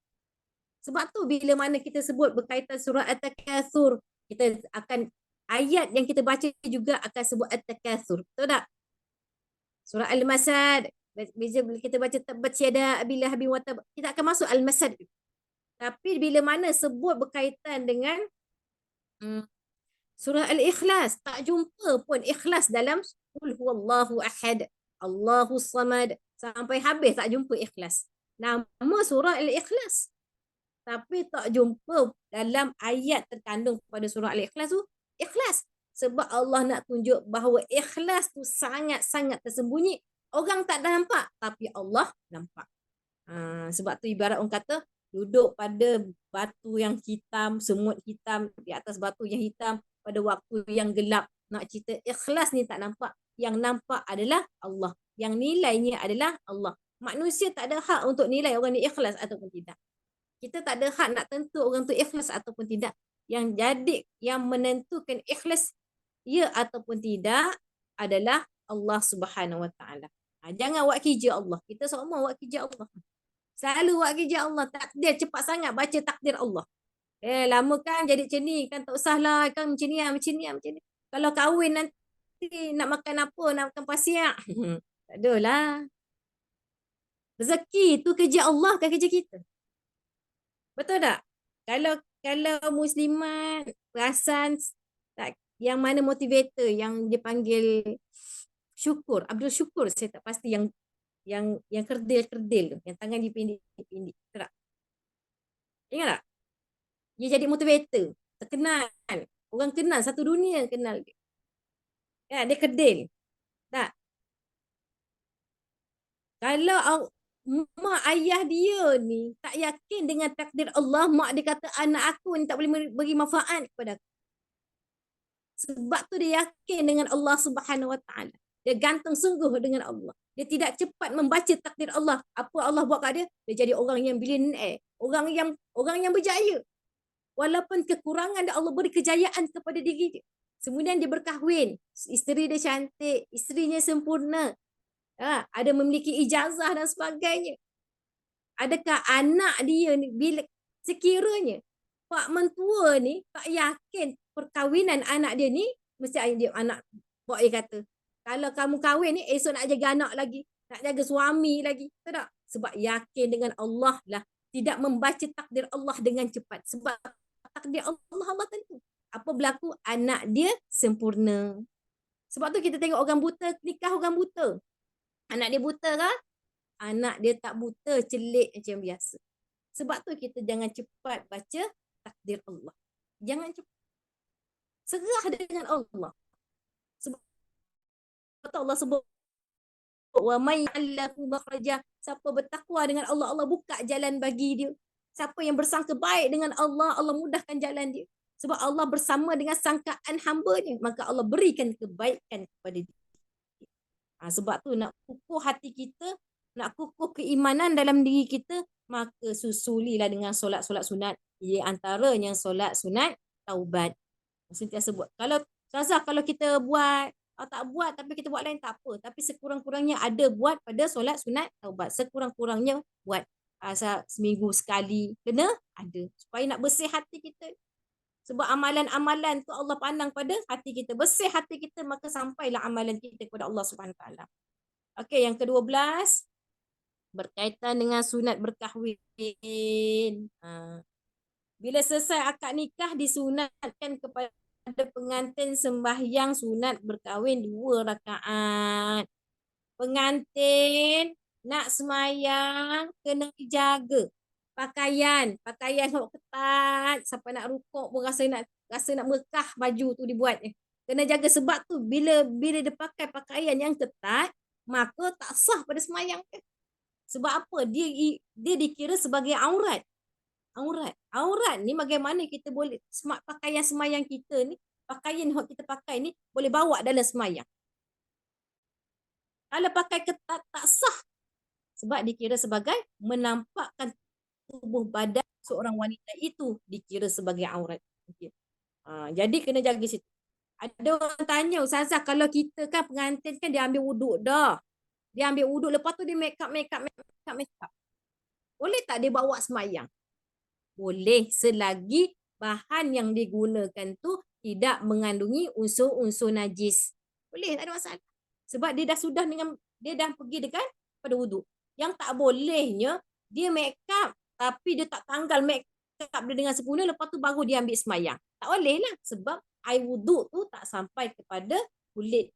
Sebab tu bila mana kita sebut berkaitan surah At-Takatsur, kita akan ayat yang kita baca juga akan sebut At-Takatsur. Betul tak? Surah Al-Masad, bila kita baca Tabbat yada abi lahabin wa tab, kita akan masuk Al-Masad. Tapi bila mana sebut berkaitan dengan surah Al-Ikhlas, tak jumpa pun ikhlas dalam Qul huwallahu ahad, Allahus samad, sampai habis tak jumpa ikhlas. Nama surah Al-Ikhlas. Tapi tak jumpa dalam ayat terkandung pada surah Al-Ikhlas tu ikhlas. Sebab Allah nak tunjuk bahawa ikhlas tu sangat-sangat tersembunyi. Orang tak nampak, tapi Allah nampak. Sebab tu ibarat orang kata, duduk pada batu yang hitam, semut hitam, di atas batu yang hitam, pada waktu yang gelap. Nak cerita ikhlas ni tak nampak. Yang nampak adalah Allah. Yang nilainya adalah Allah. Manusia tak ada hak untuk nilai orang ni ikhlas ataupun tidak. Kita tak ada hak nak tentu orang tu ikhlas ataupun tidak. Yang jadi, yang menentukan ikhlas ya ataupun tidak adalah Allah Subhanahu Wa Taala. Jangan buat kerja Allah. Kita semua buat kerja Allah. Selalu buat kerja Allah. Takdir cepat sangat baca takdir Allah. Lama kan jadi macam ni kan, tak usahlah kan macam ni. Kalau kahwin nanti nak makan apa, nak makan pasir. Tak adalah. Rezeki tu kerja Allah, kan kerja kita. Betul tak? Kalau muslimat perasan tak, yang mana motivator yang dipanggil Syukur, Abdul Syukur, saya tak pasti, yang kerdil tu, yang tangan dipindik. Tak? Ingat tak? Dia jadi motivator, terkenal. Orang kenal, satu dunia kenal dia. Ya, dia kerdil. Tak? Kalau mak ayah dia ni tak yakin dengan takdir Allah, mak dia kata anak aku ni tak boleh beri manfaat kepada aku. Sebab tu dia yakin dengan Allah Subhanahu Wa Taala. Dia gantung sungguh dengan Allah. Dia tidak cepat membaca takdir Allah. Apa Allah buat kat dia? Dia jadi orang yang billionaire, orang yang berjaya. Walaupun kekurangan dia, Allah beri kejayaan kepada diri dia. Kemudian dia berkahwin, isteri dia cantik, isterinya sempurna. Ada memiliki ijazah dan sebagainya. Adakah anak dia ni, bila sekiranya pak mentua ni tak yakin perkahwinan anak dia ni, mesti anak pak dia kata, kalau kamu kahwin ni esok nak jaga anak lagi, nak jaga suami lagi. Tak? Sebab yakin dengan Allah lah, tidak membaca takdir Allah dengan cepat. Sebab takdir Allah tentu. Apa berlaku, anak dia sempurna. Sebab tu kita tengok orang buta nikah orang buta. Anak dia buta kah? Anak dia tak buta, celik macam biasa. Sebab tu kita jangan cepat baca takdir Allah. Jangan cepat. Serah dengan Allah. Sebab Allah sebut, wa may allahu makhraja, siapa bertakwa dengan Allah, Allah buka jalan bagi dia. Siapa yang bersangka baik dengan Allah, Allah mudahkan jalan dia. Sebab Allah bersama dengan sangkaan hamba-Nya, maka Allah berikan kebaikan kepada dia. Sebab tu nak kukuh hati kita, nak kukuh keimanan dalam diri kita, maka susulilah dengan solat-solat sunat. Ia antaranya solat sunat taubat. Sentiasa buat. Kalau kita buat, tak buat tapi kita buat lain tak apa. Tapi sekurang-kurangnya ada buat pada solat sunat taubat. Sekurang-kurangnya buat. Seminggu sekali kena ada. Supaya nak bersih hati kita. Sebab amalan-amalan tu Allah pandang pada hati kita. Bersih hati kita, maka sampailah amalan kita kepada Allah Subhanahu Wa Taala. Okey, yang ke-12 berkaitan dengan sunat berkahwin. Bila selesai akad nikah, disunatkan kepada pengantin sembahyang sunat berkahwin 2 rakaat. Pengantin nak semayang kena jaga pakaian hok ketat sampai nak rukuk pun rasa nak mekah baju tu dibuat. Kena jaga sebab tu bila dia pakai pakaian yang ketat, maka tak sah pada semayang dia. Sebab apa? Dia dikira sebagai aurat. Aurat ni bagaimana kita boleh pakaian semayang kita ni, pakaian yang kita pakai ni boleh bawa dalam semayang. Kalau pakai ketat tak sah. Sebab dikira sebagai menampakkan tubuh badan seorang wanita, itu dikira sebagai aurat. Okay. Jadi kena jaga situ. Ada orang tanya, Ustazah, kalau kita kan pengantin kan dia ambil wuduk dah. Dia ambil wuduk, lepas tu dia make up. Boleh tak dia bawa semayang? Boleh, selagi bahan yang digunakan tu tidak mengandungi unsur-unsur najis. Boleh, tak ada masalah. Sebab dia dah pergi dekat pada wuduk. Yang tak bolehnya, dia make up tapi dia tak tanggal make up dia dengan sempurna, lepas tu baru dia ambil semayang. Tak boleh lah, sebab air wuduk tu tak sampai kepada kulit.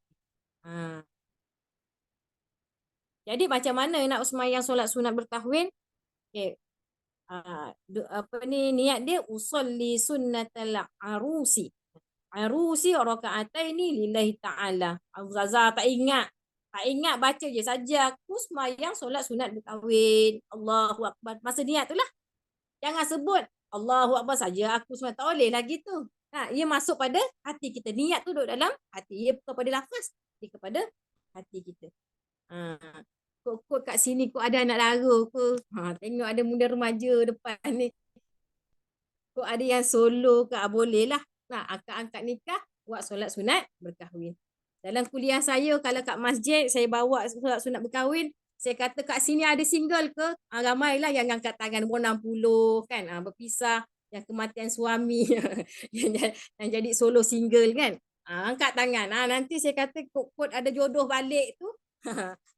Jadi macam mana nak semayang solat sunat berkahwin? Okay. Niat dia usolli sunnatal arusi. Arusi rakaatain ni lillahi ta'ala. Ustazah tak ingat baca je saja. Aku semayang solat sunat berkahwin. Allahu Akbar. Masa niat tu lah. Jangan sebut Allahu Akbar saja aku semayang. Tak boleh lagi tu. Ia masuk pada hati kita. Niat tu duduk dalam hati. Ia bukan pada lafaz. Ia kepada hati kita. Kok kat sini kok ada anak dara ke? Tengok ada muda remaja depan ni. Kok ada yang solo ke? Boleh lah. Angkat nikah, buat solat sunat berkahwin. Dalam kuliah saya, kalau kat masjid, saya bawa solat sunat berkahwin, saya kata kat sini ada single ke? Ramailah yang angkat tangan, umur 60 kan, berpisah, yang kematian suami, yang jadi solo single kan. Angkat tangan. Nanti saya kata kok ada jodoh balik tu,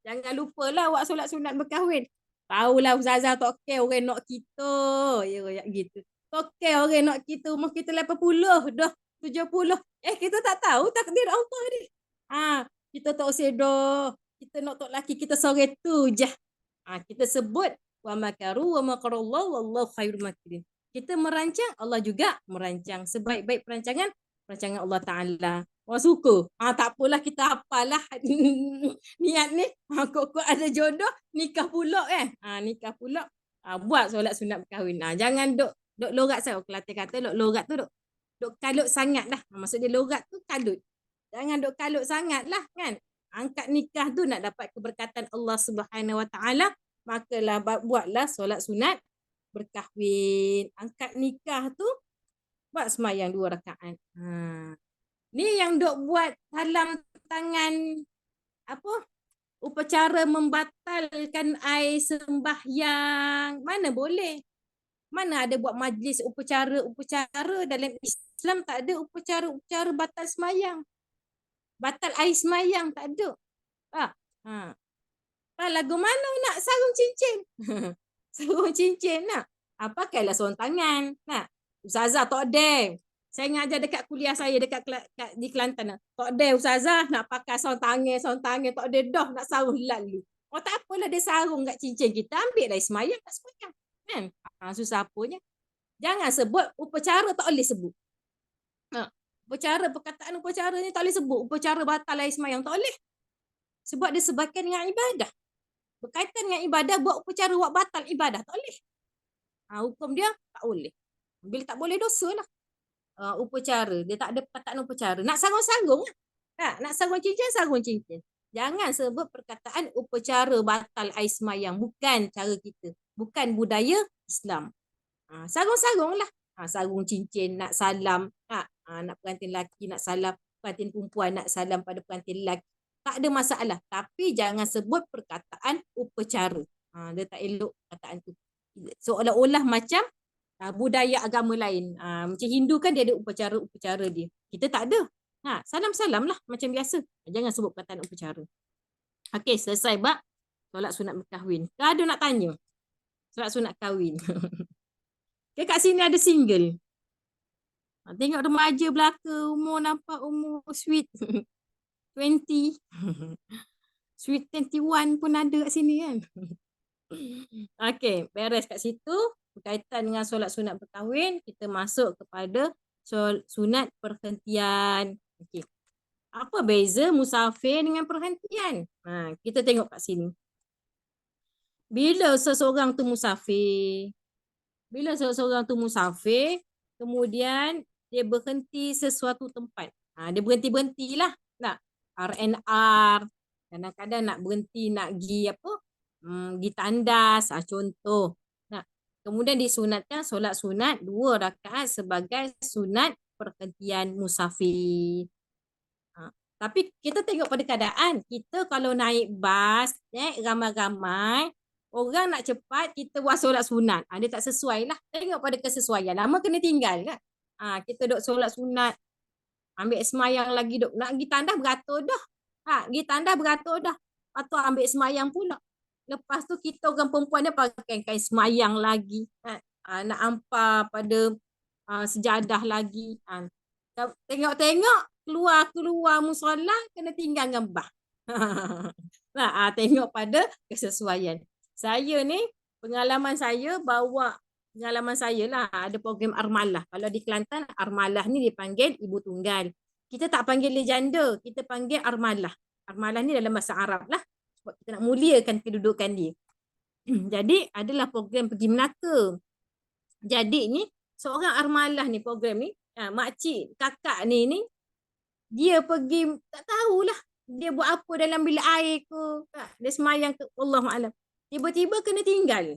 jangan lupalah buat solat sunat berkahwin. Tahulah Ustazah tak care orang nak kita. Ya gitu. Okey, orang nak kita, umur kita 80 dah, 70. Kita tak tahu takdir Allah ni. Kita tak usah dah. Kita nak tok laki kita sore tu je. Kita sebut wa makaru wa makarallahu wallahu khairul makirin. Kita merancang, Allah juga merancang. Sebaik-baik perancangan Allah Taala. Orang suka. Tak apalah, kita hafalah niat ni. Kok ada jodoh, nikah pula nikah pula. Buat solat sunat berkahwin. Jangan duk lorat saya. Kelantan kata lorat tu duk kalut sangat lah. Maksud dia lorat tu kalut. Jangan duk kalut sangat lah kan. Angkat nikah tu nak dapat keberkatan Allah Subhanahu Wa Taala, makalah buatlah solat sunat berkahwin. Angkat nikah tu buat semayang 2 rakaat. Ni yang duk buat dalam tangan upacara membatalkan air sembahyang. Mana boleh? Mana ada buat majlis upacara dalam Islam, tak ada upacara batal semayang. Batal air semayang tak ada. Lagu mana nak sarung cincin? Sarung cincin nak. Pakailah sarung tangan. Ustazah tak ada. Saya ngajar dekat kuliah saya di Kelantan. Tak ada Ustazah nak pakai sarung tangan tak ada dah, nak sarung lalu. Tak apalah dia sarung kat cincin kita, ambil lah semayang tak semayang. Kan? Susah apanya. Jangan sebut upacara, tak boleh sebut. Perkataan upacara ni tak boleh sebut. Upacara batal air semayang tak boleh. Sebab dia sebaikkan dengan ibadah. Berkaitan dengan ibadah, buat upacara buat batal ibadah tak boleh. Hukum dia tak boleh. Bila tak boleh, dosa lah. Upacara, dia tak ada perkataan upacara. Nak sarung-sarung lah. Nak sarung cincin. Jangan sebut perkataan upacara batal air semayang. Bukan cara kita. Bukan budaya Islam. Sarung-sarung lah. Sarung cincin, nak salam. Nak pengantin lelaki nak salam. Pengantin perempuan nak salam pada pengantin lelaki. Tak ada masalah. Tapi jangan sebut perkataan upacara. Dia tak elok perkataan tu. Seolah-olah macam budaya agama lain. Macam Hindu kan dia ada upacara-upacara dia. Kita tak ada. Salam-salam lah macam biasa. Jangan sebut perkataan upacara. Okey, selesai bab solat sunat berkahwin. Kau ada nak tanya? Solat sunat kahwin. Kat sini ada single. Tengok remaja belaka, umur nampak umur sweet 20. Sweet 21 pun ada kat sini kan. Okey, beres kat situ. Berkaitan dengan solat sunat berkahwin, kita masuk kepada sunat perhentian. Okey. Apa beza musafir dengan perhentian? Kita tengok kat sini. Bila seseorang tu musafir, kemudian dia berhenti sesuatu tempat. Dia berhenti-berhentilah. Nak R&R. Kadang-kadang nak berhenti, nak pergi apa? Pergi tandas. Contoh. Kemudian disunatkan solat sunat 2 rakaat sebagai sunat perhentian musafir. Tapi kita tengok pada keadaan. Kita kalau naik bas, ramai-ramai, orang nak cepat, kita buat solat sunat. Dia tak sesuai lah. Tengok pada kesesuaian. Lama kena tinggal kan. Kita duk solat sunat. Ambil semayang lagi duk. Nak pergi tandas beratur dah. Pergi tandas beratur dah. Lepas tu ambil semayang pula. Lepas tu kita orang perempuan dia pakai kain semayang lagi. Nak ampar pada sejadah lagi. Tengok-tengok keluar musola kena tinggal dengan bah. Tengok pada kesesuaian. Saya ni pengalaman saya lah ada program armalah. Kalau di Kelantan armalah ni dipanggil ibu tunggal. Kita tak panggil dia janda, kita panggil armalah. Armalah ni dalam bahasa Arab lah. Sebab kita nak muliakan kedudukan dia. Jadi adalah program pergi Melaka. Jadi ni seorang armalah ni program ni, makcik kakak ni dia pergi tak tahulah dia buat apa dalam bilik air ke, dia semayang ke, Wallahualam. Tiba-tiba kena tinggal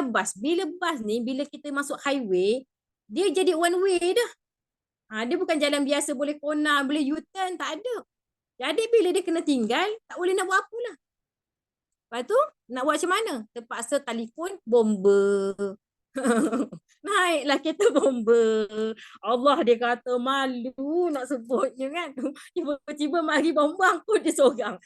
bas. Bila kita masuk highway, dia jadi one way dah. Dia bukan jalan biasa boleh corner, boleh U-turn, tak ada. Jadi bila dia kena tinggal, tak boleh nak buat apalah. Lepas tu, nak buat macam mana? Terpaksa telefon bomba. Naiklah kereta bomba. Allah, dia kata malu nak sebutnya kan. Tiba-tiba mari bomba angkut dia seorang.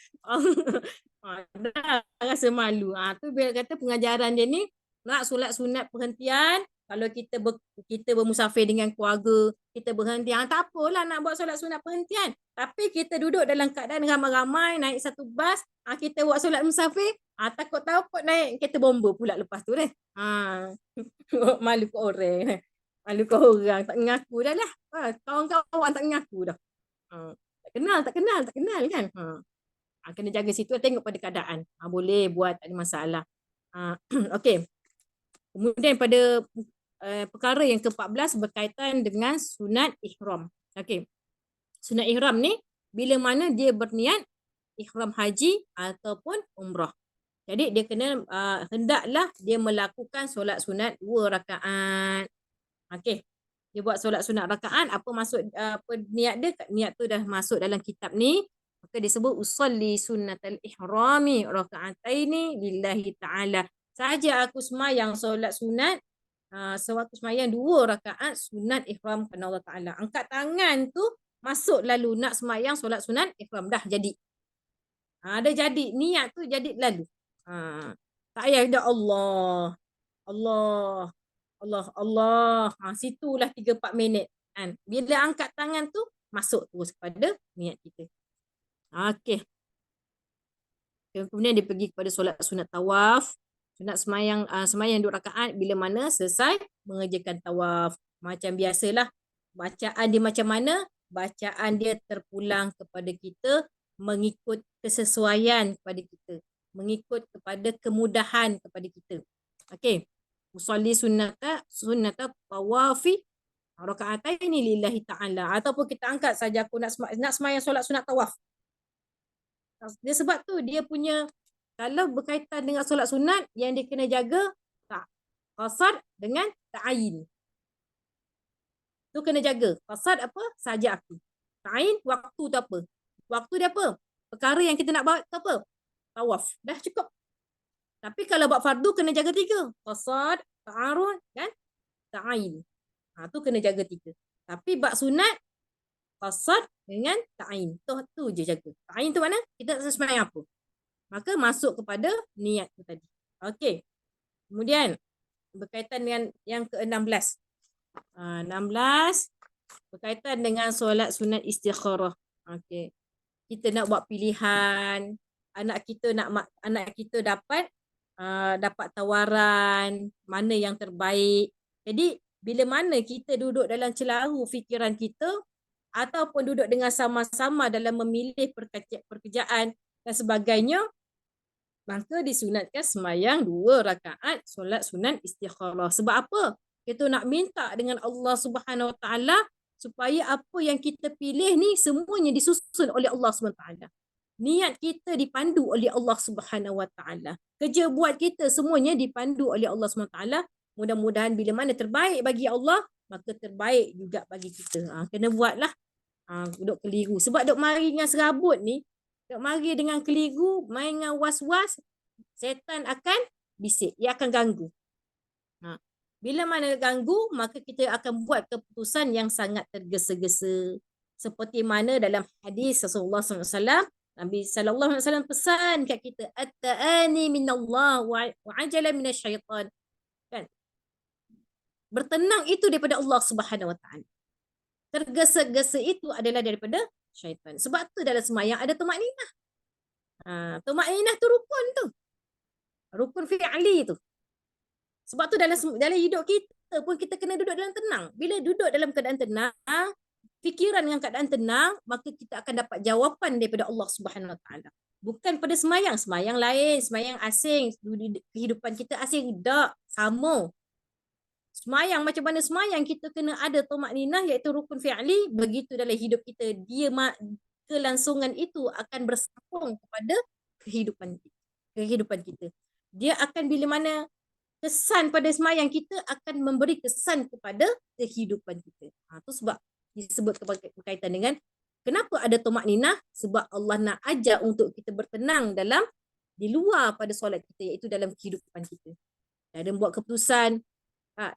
Dah rasa malu. Tu dia kata pengajaran dia ni, nak solat sunat perhentian. Kalau kita bermusafir dengan keluarga, kita berhenti, tak apalah nak buat solat sunat perhentian. Tapi kita duduk dalam keadaan ramai-ramai, naik satu bas, kita buat solat musafir, takut-takut naik kereta bomba pula lepas tu deh. Malu ke orang. Malu ke orang, tak mengaku dah lah. Kawan-kawan tak mengaku dah. Tak kenal kan. Kena jaga situ, tengok pada keadaan. Boleh buat, tak ada masalah. Okey. Kemudian pada perkara yang ke-14 berkaitan dengan sunat ihram. Okey. Sunat ihram ni bila mana dia berniat ihram haji ataupun umrah. Jadi dia kena hendaklah dia melakukan solat sunat 2 rakaat. Okey. Dia buat solat sunat rakaat, apa maksud niat dia? Niat tu dah masuk dalam kitab ni. Maka disebut usolli sunnatal ihrami raka'ataini lillahi ta'ala. Saja aku semayang solat sunat, sewaktu semayang 2 rakaat sunat ihram kerana Allah Ta'ala. Angkat tangan tu masuk lalu nak semayang solat sunat ihram, dah jadi. Dah jadi, niat tu jadi lalu. Tak payah dah Allah. Situlah 3-4 minit. Bila angkat tangan tu, masuk terus kepada niat kita. Okey. Kemudian dia pergi kepada solat sunat tawaf. Sunat semayang 2 rakaat bila mana selesai mengerjakan tawaf. Macam biasalah. Bacaan dia macam mana? Bacaan dia terpulang kepada kita mengikut kesesuaian kepada kita. Mengikut kepada kemudahan kepada kita. Okey. Usolli sunnata tawafi raka'ataini lillahi ta'ala. Ataupun kita angkat saja aku nak semayang solat sunat tawaf. Dia sebab tu dia punya, kalau berkaitan dengan solat sunat yang dia kena jaga, tak qasar dengan ta'ayin. Tu kena jaga. Qasar apa? Saja aku. Ta'ayin waktu tu apa? Waktu dia apa? Perkara yang kita nak buat apa? Tawaf. Dah cukup. Tapi kalau buat fardu kena jaga 3. Qasar, ta'arud dan ta'ain. Tu kena jaga 3. Tapi bab sunat qasad dengan ta'ain. Tu je jaga. Ta'ain tu mana? Kita tak sembahyang apa. Maka masuk kepada niat tu tadi. Okey. Kemudian berkaitan dengan yang ke-16. 16 berkaitan dengan solat sunat istikharah. Okey. Kita nak buat pilihan, anak kita dapat tawaran mana yang terbaik. Jadi bila mana kita duduk dalam celaru fikiran kita ataupun duduk dengan sama-sama dalam memilih pekerjaan dan sebagainya, maka disunatkan sembahyang 2 rakaat solat sunat istikharah. Sebab apa? Kita nak minta dengan Allah Subhanahu Wa Taala supaya apa yang kita pilih ni semuanya disusun oleh Allah Subhanahu Wa Taala. Niat kita dipandu oleh Allah Subhanahu Wa Taala. Kerja buat kita semuanya dipandu oleh Allah Subhanahu Wa Taala. Mudah-mudahan bila mana terbaik bagi Allah, maka terbaik juga bagi kita. Kena buatlah. Duduk keliru. Sebab duk mari dengan serabut ni, duk mari dengan keliru, main dengan was-was, setan akan bisik. Ia akan ganggu. Bila mana ganggu, maka kita akan buat keputusan yang sangat tergesa-gesa. Seperti mana dalam hadis Rasulullah SAW, Nabi SAW pesan kat kita, at-ta'ani minallah wa ajala minasyaitan. Kan? Bertenang itu daripada Allah Subhanahu Wa Taala. Tergesa-gesa itu adalah daripada syaitan. Sebab tu dalam sembahyang ada tumakninah. Tumakninah tu rukun tu. Rukun fi'ali tu. Sebab tu dalam hidup kita pun kita kena duduk dalam tenang. Bila duduk dalam keadaan tenang, fikiran dengan keadaan tenang, maka kita akan dapat jawapan daripada Allah Subhanahu Wa Taala. Bukan pada sembahyang. Sembahyang lain, sembahyang asing, kehidupan kita asing. Tak, sama. Sembahyang macam mana sembahyang, kita kena ada tumakninah iaitu rukun fi'li. Begitu dalam hidup kita, kelangsungan itu akan bersambung kepada kehidupan kita. Dia akan bila mana kesan pada sembahyang kita akan memberi kesan kepada kehidupan kita. Itu sebab disebut berkaitan dengan kenapa ada tumakninah, sebab Allah nak ajar untuk kita bertenang di luar pada solat kita, iaitu dalam kehidupan kita. Dan buat keputusan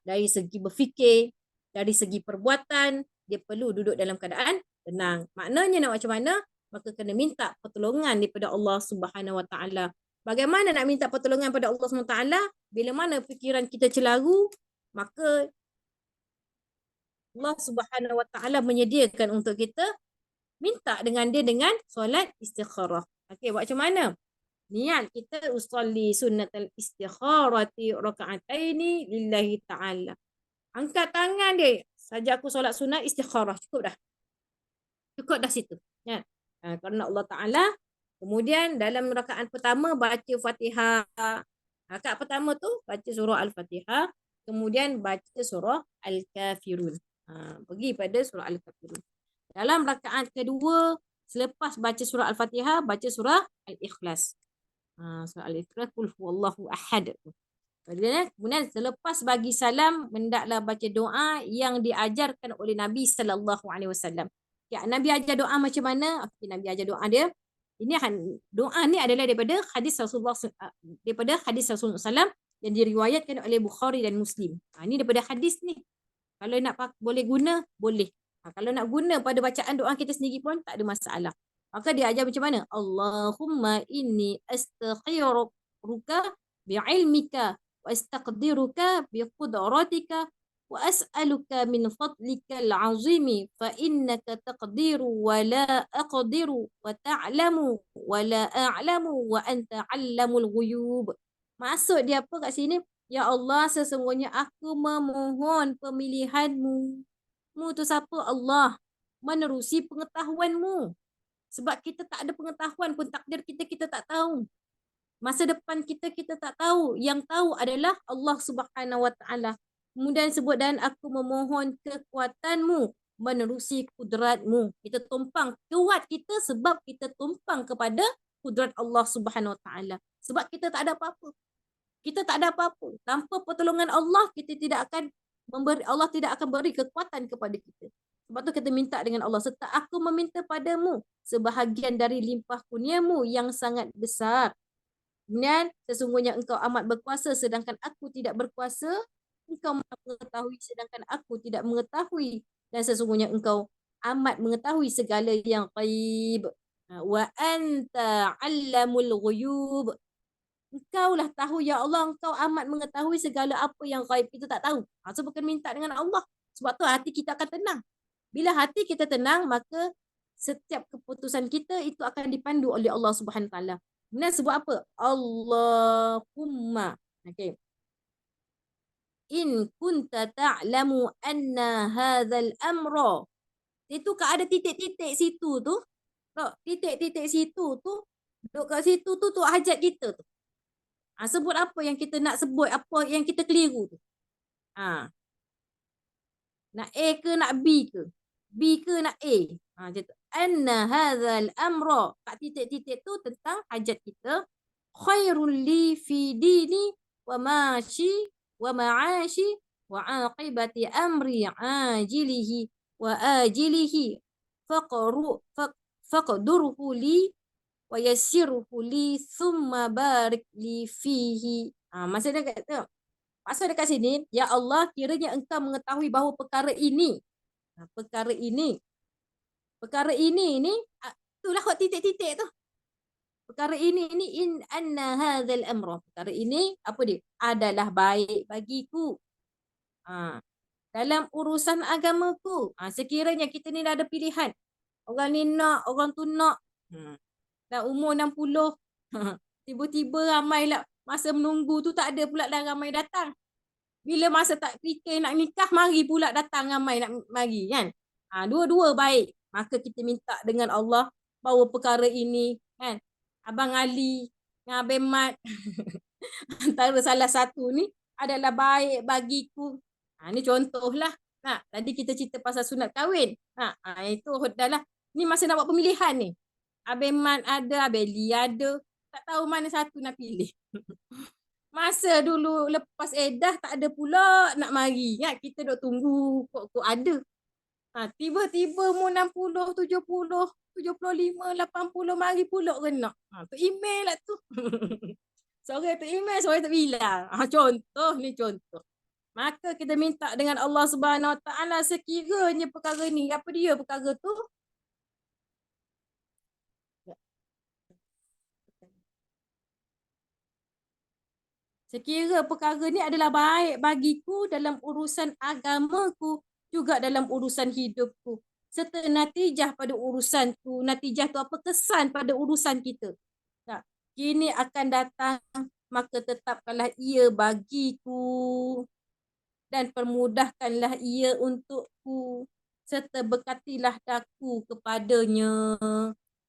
dari segi berfikir, dari segi perbuatan, dia perlu duduk dalam keadaan tenang. Maknanya nak macam mana? Maka kena minta pertolongan daripada Allah Subhanahu Wa Taala. Bagaimana nak minta pertolongan pada Allah Subhanahu Wa Taala? Bila mana fikiran kita celaru, maka Allah Subhanahu Wa Taala menyediakan untuk kita minta dengan dia dengan solat istikharah. Okey, buat macam mana? Niat kita usolli sunnatal istikharati raka'ataini lillahi ta'ala. Angkat tangan dia. Saja aku solat sunat istikharah. Cukup dah. Cukup dah situ. Ya. Kerana Allah Ta'ala. Kemudian dalam rakaat pertama baca Fatihah. Rakaat pertama tu baca surah Al-Fatihah. Kemudian baca surah Al-Kafirun. Pergi pada surah Al-Kafirun. Dalam rakaat kedua, selepas baca surah Al-Fatihah, baca surah Al-Ikhlas. Surah Al-Ikhlas, Qul huwallahu ahad. Kemudian selepas bagi salam, hendaklah baca doa yang diajarkan oleh Nabi SAW. Ya, Nabi ajar doa macam mana? Okay, Nabi ajar doa dia. Doa ni adalah daripada hadis Rasulullah SAW yang diriwayatkan oleh Bukhari dan Muslim. Ini daripada hadis ni. Kalau nak boleh guna, boleh. Kalau nak guna pada bacaan doa kita sendiri pun tak ada masalah. Maka dia ajar macam mana? Allahumma inni astakhiruka bi'ilmika wa astaqdiruka biqudratika wa as'aluka min fadlika al-azimi fa innaka taqdiru wa la aqdiru wa ta'lamu wa la a'lamu wa anta 'allamul ghuyub. Maksud dia apa kat sini? Ya Allah, sesungguhnya aku memohon pemilihanmu. Mu tu siapa? Allah. Menerusi pengetahuanmu. Sebab kita tak ada pengetahuan pun, takdir kita tak tahu. Masa depan kita tak tahu. Yang tahu adalah Allah Subhanahu Wa Taala. Kemudian sebut, dan aku memohon kekuatanmu menerusi kudratmu. Kita tumpang kuat kita sebab kita tumpang kepada kudrat Allah Subhanahu Wa Taala. Sebab kita tak ada apa-apa. Kita tak ada apa-apa. Tanpa pertolongan Allah, Allah tidak akan beri kekuatan kepada kita. Sebab tu kita minta dengan Allah, serta aku meminta padamu sebahagian dari limpah kurniamu yang sangat besar. Kemudian sesungguhnya engkau amat berkuasa sedangkan aku tidak berkuasa. engkau maha mengetahui sedangkan aku tidak mengetahui, dan sesungguhnya engkau amat mengetahui segala yang ghaib. Wa anta 'allamul ghuyub. Engkaulah tahu ya Allah, engkau amat mengetahui segala apa yang ghaib kita tak tahu. So bukan minta dengan Allah. Sebab tu hati kita akan tenang. Bila hati kita tenang, maka setiap keputusan kita itu akan dipandu oleh Allah Subhanahu Wa Taala. Kemudian sebut apa? Allahumma. Okay. In kunta ta'lamu anna hadzal amra. Itu kan ada titik-titik situ tu. Titik-titik situ tu. Duduk kat situ tu hajat kita tu. Sebut apa yang kita nak sebut, apa yang kita keliru tu. Nak A ke nak B ke? B ke nak A? Macam tu. Anna hadzal amra. Kat titik-titik tu tentang hajat kita. Khairul li fi dini wa mashi wa ma'ashi wa aqibati amri ajilihi wa ajilihi faqdurhu li wa yassirhu li thumma barik li fihi. Maksudnya kata, maksud dekat sini, ya Allah, kiranya engkau mengetahui bahawa perkara ini ni, itulah hot titik-titik tu. Perkara ini in anna hadzal amra. Perkara ini apa dia? Adalah baik bagiku. Dalam urusan agamaku. Sekiranya kita ni dah ada pilihan. Orang ni nak, orang tu nak. Dah umur 60. Tiba-tiba ramai lah. Masa menunggu tu tak ada pula dah ramai datang. Bila masa tak fikir nak nikah, mari pula datang ramai nak mari kan. Dua-dua baik. Maka kita minta dengan Allah bahawa perkara ini kan. Abang Ali dengan Abang Mat antara salah satu ni adalah baik bagiku. Ni contohlah. Tadi kita cerita pasal sunat kahwin. Itu dah lah. Ni masa nak buat pemilihan ni. Abang Mat ada, Abang Lee ada. Tak tahu mana satu nak pilih. Masa dulu lepas edah tak ada pula nak mari. Kita duk tunggu kok ada. Tiba-tiba umur 60, 70, 75, 80 mari pula kena. Tu email lah tu. Seorang tu email, seorang tu bilang. Contoh ni contoh. Maka kita minta dengan Allah Subhanahu Wa Taala sekiranya perkara ni, apa dia perkara tu? Sekira perkara ni adalah baik bagiku dalam urusan agamaku, juga dalam urusan hidupku. Serta natijah pada urusanku. Natijah tu apa? Kesan pada urusan kita. Kini akan datang, maka tetapkanlah ia bagiku. Dan permudahkanlah ia untukku. Serta berkatilah daku kepadanya.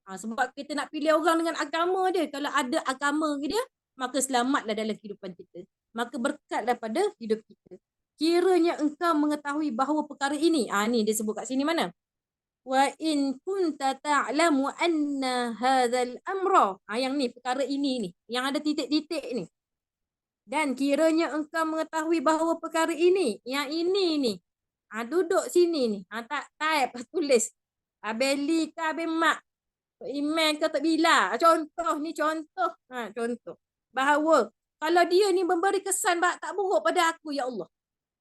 Sebab kita nak pilih orang dengan agama dia. Kalau ada agama dia, maka selamatlah dalam kehidupan kita. Maka berkatlah pada hidup kita. Kiranya engkau mengetahui bahawa perkara ini. Ni dia sebut kat sini mana? Wa in kunta ta'lamu anna hadzal amra. Yang ni, perkara ini ni. Yang ada titik-titik ni. Dan kiranya engkau mengetahui bahawa perkara ini. Yang ini ni. Duduk sini ni. Tak type, tulis. Abeli ke Abang Mak. Email ke tak bila. Contoh ni contoh. Contoh. Bahawa kalau dia ni memberi kesan tak buruk pada aku, ya Allah.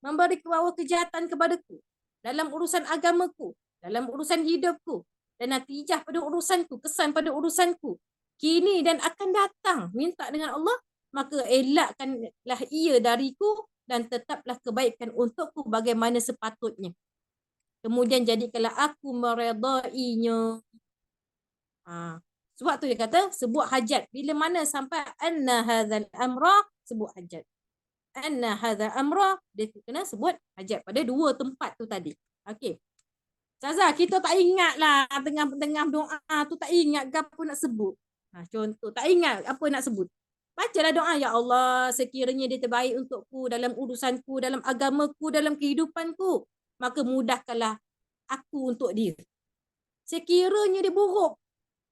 Memberi bahawa kejahatan kepadaku. Dalam urusan agamaku. Dalam urusan hidupku. Dan natijah pada urusanku. Kesan pada urusanku. Kini dan akan datang. Minta dengan Allah. Maka elakkanlah ia dariku. Dan tetaplah kebaikan untukku bagaimana sepatutnya. Kemudian jadikanlah aku meredainya. Sebab tu dia kata sebut hajat. Bila mana sampai anna hadzal amra, sebut hajat. Anna hadzal amra, dia kena sebut hajat pada dua tempat tu tadi. Okey. Ustazah, kita tak ingat lah tengah-tengah doa tu tak ingat apa nak sebut. Contoh, tak ingat apa nak sebut. Bacalah doa, ya Allah, sekiranya dia terbaik untukku dalam urusanku, dalam agamaku, dalam kehidupanku, maka mudahkanlah aku untuk dia. Sekiranya dia buruk,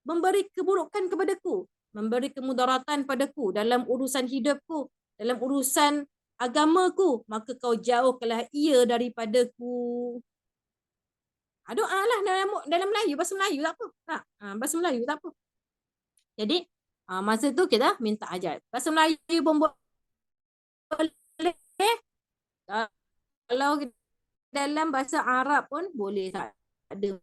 memberi keburukan kepadaku, memberi kemudaratan padaku dalam urusan hidupku, dalam urusan agamaku, maka kau jauhkanlah ia daripadaku. Doalah dalam Melayu, bahasa Melayu tak apa. Bahasa Melayu tak apa. Jadi, masa tu kita minta hajat. Bahasa Melayu pun boleh, Kalau dalam bahasa Arab pun boleh, tak ada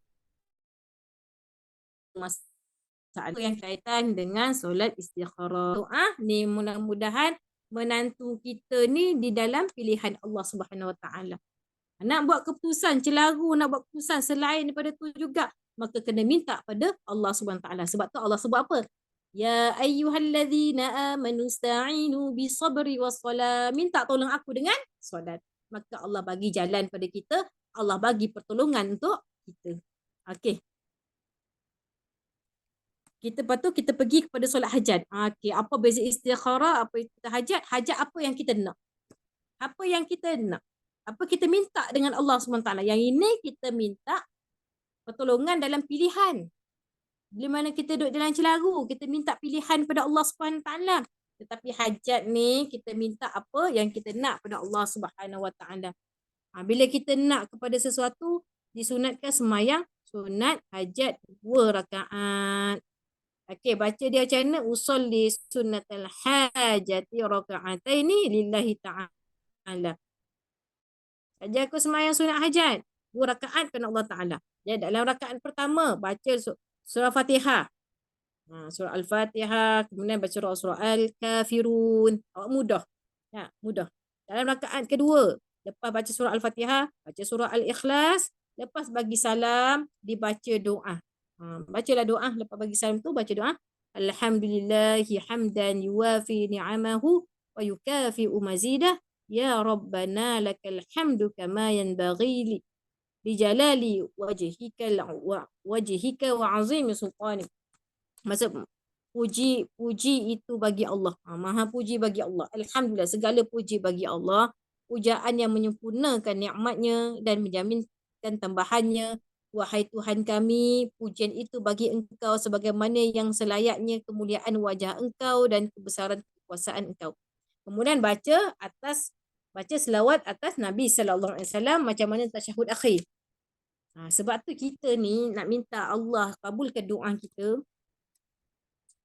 masalah yang kaitan dengan solat istikharah. Doa ni mudah-mudahan menantu kita ni di dalam pilihan Allah Subhanahu Wa Taala. Nak buat keputusan celaru, nak buat keputusan selain daripada tu juga, maka kena minta pada Allah Subhanahu Wa Taala. Sebab tu Allah sebut apa? Ya ayyuhallazina amanu sta'inu bisabri wassalah. Minta tolong aku dengan solat. Maka Allah bagi jalan pada kita, Allah bagi pertolongan untuk kita. Okey. Kita pergi kepada solat hajat. Okey, apa beza istikharah, apa itu hajat? Hajat apa yang kita nak? Apa yang kita nak? Apa kita minta dengan Allah SWT? Yang ini kita minta pertolongan dalam pilihan. Bila mana kita duduk dalam celaru, kita minta pilihan pada Allah SWT. Tetapi hajat ni kita minta apa yang kita nak pada Allah SWT. Bila kita nak kepada sesuatu, disunatkan semayang sunat hajat 2 rakaat. Okey, baca dia macam mana? Usolli sunnatal hajati raka'ataini lillahi ta'ala. Saja aku semayang sunat hajat 2 rakaat kerana Allah Ta'ala. Jadi dalam rakaat pertama baca surah Fatihah. Surah Al-Fatihah, kemudian baca surah Al-Kafirun. Mudah. Ya, mudah. Dalam rakaat kedua, lepas baca surah Al-Fatihah, baca surah Al-Ikhlas, lepas bagi salam dibaca doa. Bacalah doa lepas bagi salam tu, baca doa. Alhamdulillahi hamdan yuwafi ni'amahu wa yukafi'u mazidah. Ya Rabbana lakal hamdu kama yanbaghi li jalali wajhika wa azimi sultanik. Maksud puji itu bagi Allah. Maha puji bagi Allah. Alhamdulillah, segala puji bagi Allah. Pujaan yang menyempurnakan nikmatnya dan menjaminkan tambahannya. Wahai Tuhan kami, pujian itu bagi Engkau sebagaimana yang selayaknya kemuliaan wajah Engkau dan kebesaran kekuasaan Engkau. Kemudian baca selawat atas Nabi SAW macam mana tasyahud akhir. Sebab tu kita ni nak minta Allah kabulkan doa kita,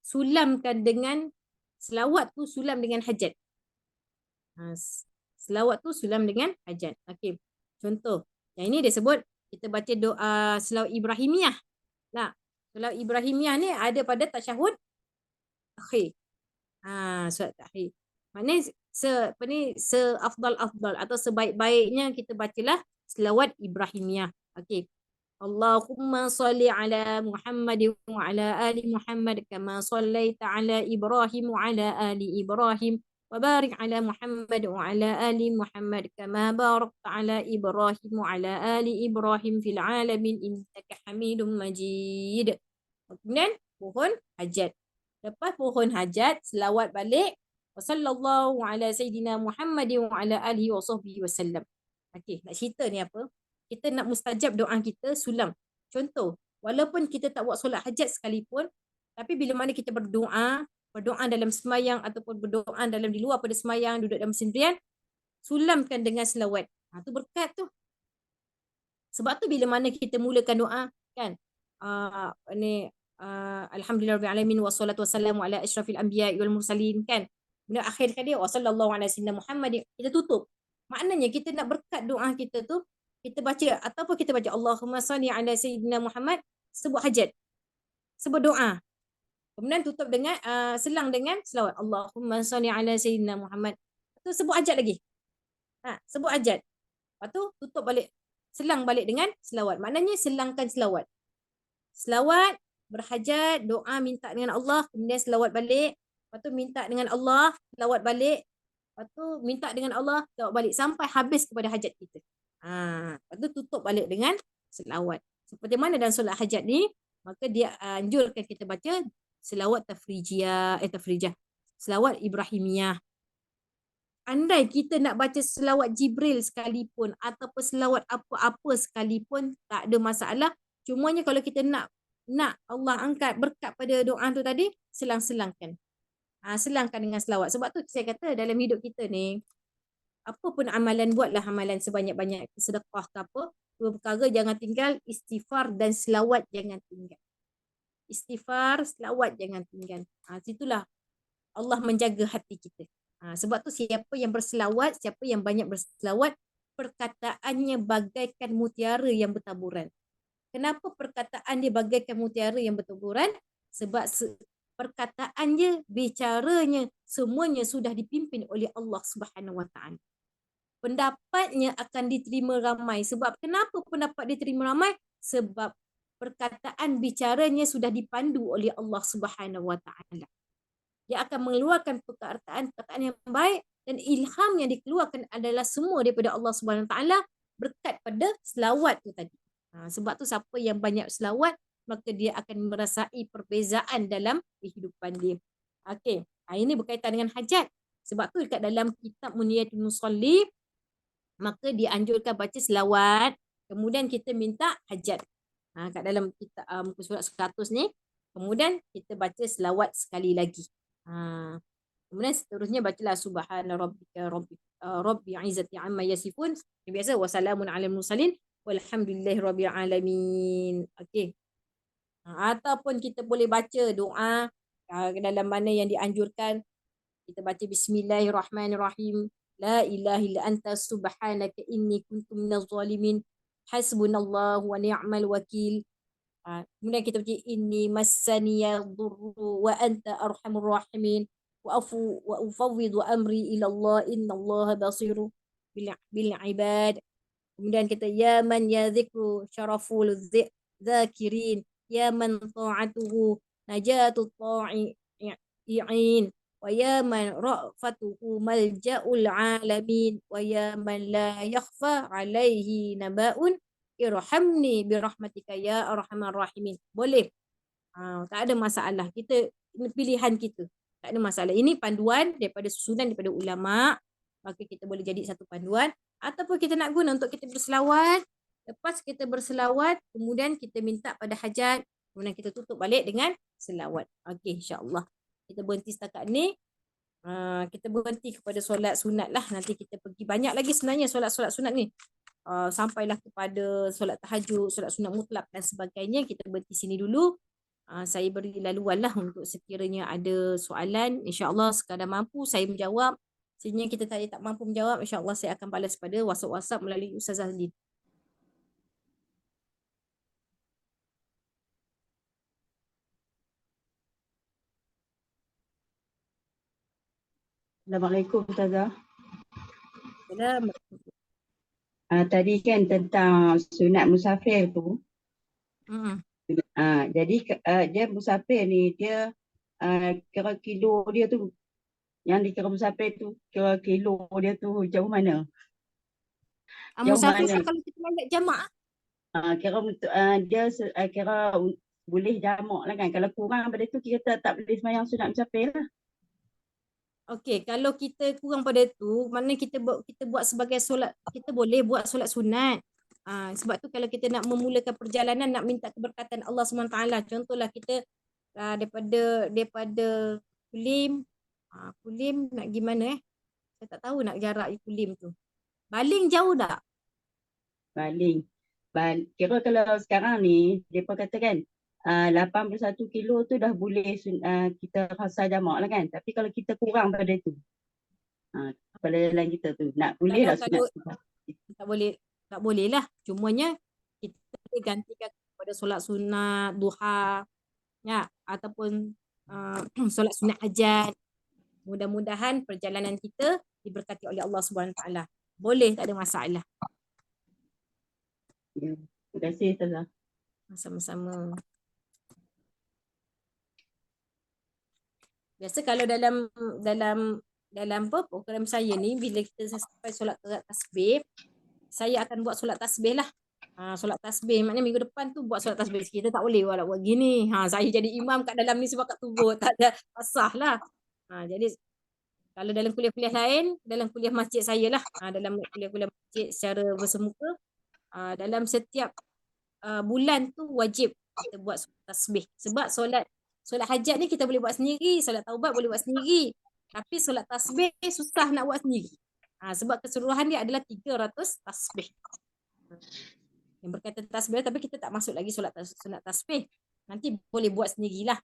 sulamkan dengan selawat tu, sulam dengan hajat. Selawat tu sulam dengan hajat. Okey. Contoh, yang ini dia sebut kita baca doa selawat Ibrahimiyah. Selawat Ibrahimiyah ni ada pada tasyahud akhir. Surat akhir. Maknanya seafdal atau sebaik-baiknya kita bacalah selawat Ibrahimiyah. Okey. Allahumma salli ala Muhammad wa ala ali Muhammad kama sallaita ala Ibrahim wa ala ali Ibrahim wa barik ala Muhammad wa ala ali Muhammad kama barakta ala Ibrahim wa ala ali Ibrahim fil alamin innaka Hamidum Majid. Kemudian pohon hajat. Lepas pohon hajat, selawat balik wa sallallahu ala sayyidina Muhammad wa ala alihi wa sahbihi wasallam. Okey, nak cerita ni apa? Kita nak mustajab doa kita, sulam. Contoh, walaupun kita tak buat solat hajat sekalipun, tapi bila mana kita berdoa dalam semayang ataupun berdoa dalam di luar pada semayang, duduk dalam sendirian, sulamkan dengan selawat. Tu berkat tu. Sebab tu bila mana kita mulakan doa, kan? Alhamdulillah rabbil alamin wassalatu wassalamu ala asyrafil anbiya'i wal mursalin, kan? Kemudian akhir kali wa sallallahu ala sayyidina Muhammad, kita tutup. Maknanya kita nak berkat doa kita tu, kita baca ataupun kita baca Allahumma salli ala sayyidina Muhammad, sebut hajat, sebut doa. Kemudian tutup dengan selang dengan selawat Allahumma salli ala sayyidina Muhammad. Tu sebut hajat lagi. Sebut hajat. Lepas tu tutup balik, selang balik dengan selawat. Maknanya selangkan selawat. Selawat, berhajat, doa minta dengan Allah, kemudian selawat balik. Lepas tu minta dengan Allah, selawat balik. Lepas tu minta dengan Allah, selawat balik sampai habis kepada hajat kita. Lepas tu tutup balik dengan selawat. Seperti mana dalam solat hajat ni, maka dia anjurkan kita baca selawat tafrijah, selawat Ibrahimiyah. Andai kita nak baca selawat Jibril sekalipun ataupun selawat apa-apa sekalipun, tak ada masalah. Cumanya kalau kita nak Allah angkat berkat pada doa tu tadi, selang-selangkan. Selangkan dengan selawat. Sebab tu saya kata dalam hidup kita ni, apa pun amalan, buatlah amalan sebanyak-banyak, sedekah ke apa, 2 perkara jangan tinggal, istighfar dan selawat jangan tinggal. Istighfar, selawat jangan tinggal. Situlah Allah menjaga hati kita. Sebab tu siapa yang berselawat, siapa yang banyak berselawat, perkataannya bagaikan mutiara yang bertaburan. Kenapa perkataan dia bagaikan mutiara yang bertaburan? Sebab perkataannya, bicaranya, semuanya sudah dipimpin oleh Allah Subhanahu Wa Taala. Pendapatnya akan diterima ramai. Sebab kenapa pendapat diterima ramai? Sebab perkataan bicaranya sudah dipandu oleh Allah Subhanahu Wa Taala. Dia akan mengeluarkan perkataan yang baik, dan ilham yang dikeluarkan adalah semua daripada Allah Subhanahu Wa Taala berkat pada selawat tu tadi. Sebab tu siapa yang banyak selawat, maka dia akan merasai perbezaan dalam kehidupan dia. Okey, ini berkaitan dengan hajat. Sebab tu dekat dalam kitab Muniyatul Musalli, maka dianjurkan baca selawat, kemudian kita minta hajat. Kat dalam kitab muka surat 100 ni, kemudian kita baca selawat sekali lagi. Kemudian seterusnya bacalah subhana rabbika rabbil izzati amma yasifun. Biasa wassalamun alal mursalin walhamdulillahi rabbil alamin. Okey. Ataupun kita boleh baca doa dalam mana yang dianjurkan. Kita baca bismillahirrahmanirrahim. La ilaha illa anta subhanaka inni kuntu minaz zalimin. Hasbunallahu wa ni'mal wakil. Kemudian kita baca inni massaniya dhurru wa anta arhamur rahimin wa ufawwidu amri ila Allah innallaha basiru bil ibad. Kemudian kita ya man ya dzikru syaraful dzakirin ya man ta'atuhu najatu ta'i'in wa ya man ra'fatuhu malja'ul alamin wa ya man la yakhfa alaihi naba'un irhamni birahmatika ya arhamar rahimin. Boleh. Tak ada masalah. Ini pilihan kita. Tak ada masalah. Ini panduan daripada susunan daripada ulama. Maka kita boleh jadi satu panduan. Ataupun kita nak guna untuk kita berselawat. Lepas kita berselawat, kemudian kita minta pada hajat. Kemudian kita tutup balik dengan selawat. Okey, insyaAllah. Kita berhenti setakat ni. Kita berhenti kepada solat sunat lah. Nanti kita pergi banyak lagi sebenarnya solat-solat sunat ni. Sampailah kepada solat tahajud, solat sunat mutlak dan sebagainya. Kita berhenti sini dulu. Saya beri laluan lah untuk sekiranya ada soalan. InsyaAllah sekadar mampu saya menjawab. Sekiranya kita tadi tak mampu menjawab, insyaAllah saya akan balas pada WhatsApp melalui Ustazah Lin. Assalamualaikum Ustazah. Salam. Tadi kan tentang sunat musafir tu. Jadi dia musafir ni, dia kira kilo dia tu, yang dikira musafir tu, kira kilo dia tu jauh mana? Musafir kalau kita balik jamak. Kira dia kira boleh jamak lah kan. Kalau kurang pada tu kita tak boleh sembahyang sunat musafir lah. Okey, kalau kita kurang pada tu, maknanya kita buat sebagai solat, kita boleh buat solat sunat. Sebab tu kalau kita nak memulakan perjalanan, nak minta keberkatan Allah SWT, contohlah kita daripada Kulim, Kulim nak gimana saya tak tahu nak jarak di Kulim tu. Baling jauh tak? Baling. Kira kalau sekarang ni, mereka kata kan, 81 kilo tu dah boleh kita rasa jamak lah kan. Tapi kalau kita kurang pada tu, pada jalan kita tu, nak boleh lah sunat. Tak boleh lah. Cumanya kita boleh gantikan kepada solat sunat duha, ya, ataupun solat sunat hajat. Mudah-mudahan perjalanan kita diberkati oleh Allah SWT. Boleh, tak ada masalah. Ya. Terima kasih Ustazah. Sama-sama. Biasa kalau dalam program saya ni, bila kita sampai solat tasbih, saya akan buat solat tasbih lah. Solat tasbih, maknanya minggu depan tu buat solat tasbih. Kita tak boleh buat gini. Saya jadi imam kat dalam ni sebab kat tubuh. Tak ada sah lah. Jadi kalau dalam kuliah-kuliah lain, dalam kuliah masjid saya lah. Dalam kuliah-kuliah masjid secara bersemuka, dalam setiap bulan tu wajib kita buat solat tasbih. Sebab solat hajat ni kita boleh buat sendiri, solat taubat boleh buat sendiri. Tapi solat tasbih susah nak buat sendiri. Sebab keseluruhan dia adalah 300 tasbih. Yang berkaitan tasbih, tapi kita tak masuk lagi solat sunat tasbih. Nanti boleh buat sendirilah.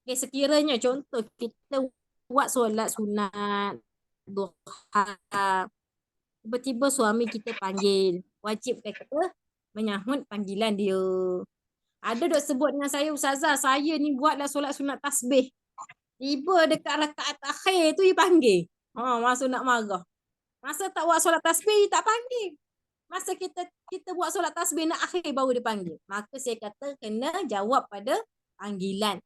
Okay, sekiranya contoh kita buat solat sunat duha, tiba-tiba suami kita panggil, wajib kita menyahut panggilan dia. Ada dok sebut dengan saya, Ustazah, saya ni buatlah solat sunat tasbih. Tiba dekat rakaat akhir tu dia panggil. Masa nak marah. Masa tak buat solat tasbih tak panggil. Masa kita buat solat tasbih nak akhir baru dia panggil. Maka saya kata kena jawab pada panggilan.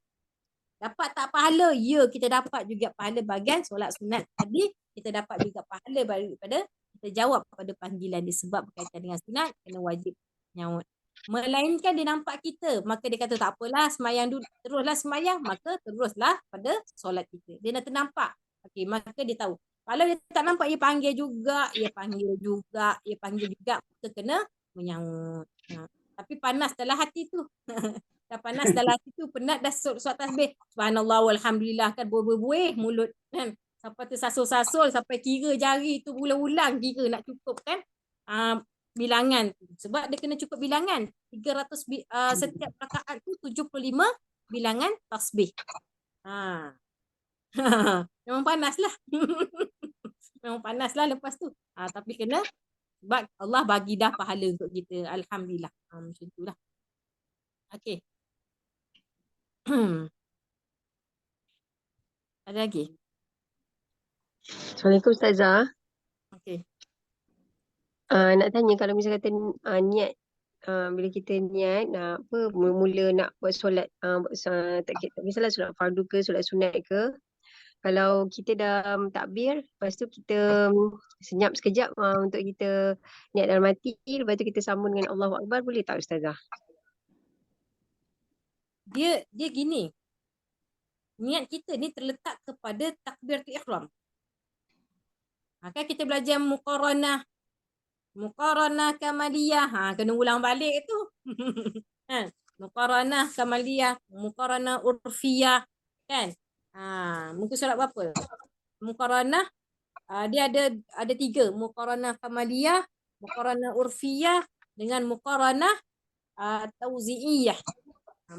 Dapat tak pahala? Ya, kita dapat juga pahala bagian solat sunat tadi. Kita dapat juga pahala daripada kita jawab pada panggilan dia, sebab berkaitan dengan sunat kena wajib nyaut. Melainkan dia nampak kita, maka dia kata tak apalah, semayang dulu, teruslah semayang, maka teruslah pada solat kita. Dia dah ternampak. Okey, maka dia tahu. Kalau dia tak nampak, dia panggil juga, kita kena menyaut. Tapi panas dalam hati tu. Dah panas dalam hati tu, penat dah solat tasbih. Subhanallah walhamdulillah kan, berbuih mulut kan. Sampai tersasul-sasul, sampai kira jari tu ulang-ulang kira nak cukup kan bilangan tu. Sebab dia kena cukup bilangan. 300 setiap rakaat tu 75 bilangan tasbih. Memang panas lah. Memang panas lah lepas tu. Tapi kena, sebab Allah bagi dah pahala untuk kita. Alhamdulillah. Macam tu lah. Okey. Ada lagi? Assalamualaikum Ustazah. Okey. Nak tanya, kalau misalnya kata niat, bila kita niat nak mula nak buat solat, tak kisahlah solat fardu ke solat sunat ke, kalau kita dah takbir, lepas tu kita senyap sekejap untuk kita niat dalam hati, lepas tu kita sambung dengan Allahu Akbar, boleh tak Ustazah? Dia gini. Niat kita ni terletak kepada takbiratul ihram. Kan kita belajar muqaranah kamaliyah. Kena ulang balik tu. Muqaranah kamaliyah, muqaranah urfiyah kan. Muka surat berapa? Muqaranah dia ada 3, muqaranah kamaliyah, muqaranah urfiyah dengan muqaranah tauzi'iyah.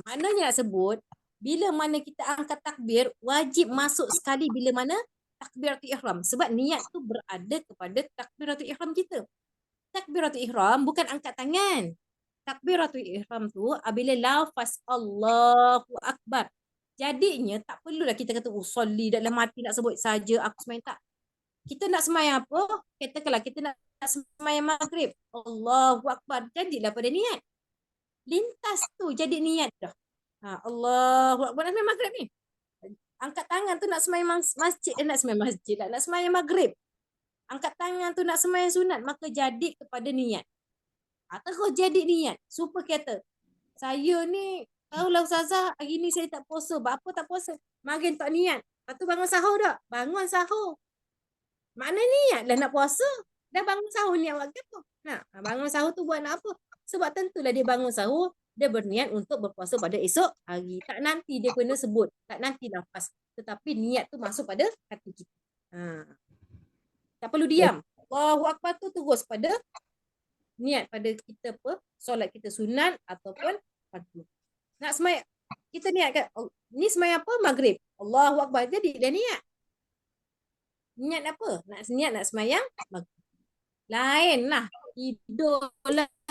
Maknanya nak sebut, bila mana kita angkat takbir, wajib masuk sekali bila mana takbiratul ihram. Sebab niat tu berada kepada takbiratul ihram kita. Takbiratul ihram bukan angkat tangan. Takbiratul ihram tu apabila lafaz Allahu Akbar. Jadinya tak perlulah kita kata usolli dalam hati nak sebut saja aku semayang, tak. Kita nak semayang apa? Katakanlah kita nak semayang maghrib. Allahu Akbar. Jadilah pada niat. Lintas tu jadi niat dah. Allahu Akbar, nak semayang maghrib ni. Angkat tangan tu nak semayang masjid, nak semayang maghrib. Angkat tangan tu nak semayang sunat, maka jadi kepada niat. Terus jadi niat. Supaya kata, saya ni, tahulah Ustazah, hari ni saya tak puasa. Apa tak puasa? Makin tak niat. Lepas tu bangun sahur tak? Bangun sahur. Makna niat dah nak puasa. Dah bangun sahur niat buat apa? Bangun sahur tu buat nak apa? Sebab tentulah dia bangun sahur, dia berniat untuk berpuasa pada esok hari. Tak nanti dia kena sebut. Tak nanti nafas. Tetapi niat tu masuk pada hati kita. Tak perlu diam. Allahu Akbar tu terus pada niat pada kita solat kita sunat ataupun fardu. Nak semayang, kita niatkan, ni semayang apa? Maghrib. Allahu Akbar. Jadi dah niat. Niat apa? Nak semayang maghrib. Lain lah.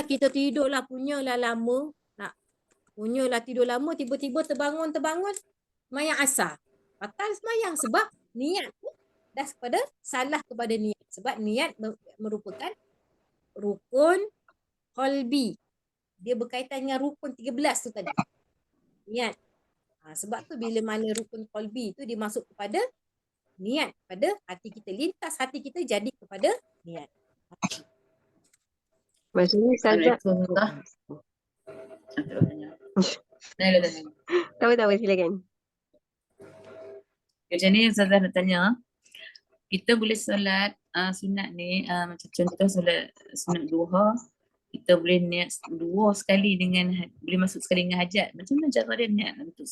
Kita tidurlah, punyalah lama. Punyalah tidur lama, tiba-tiba terbangun, semayang asar. Batal semayang sebab niat tu dah kepada salah kepada niat. Sebab niat merupakan rukun qalbi. Dia berkaitan dengan rukun 13 tu tadi. Niat. Sebab tu bila mana rukun qalbi tu dia masuk kepada niat, pada hati kita, lintas hati kita jadi kepada niat. Maksudnya Ustazah. Tahu silakan. Macam ni Ustazah nak tanya, kita boleh solat sunat ni, macam contoh solat sunat duha, kita boleh niat dua sekali dengan, boleh masuk sekali dengan hajat. Macam mana cara dia niat untuk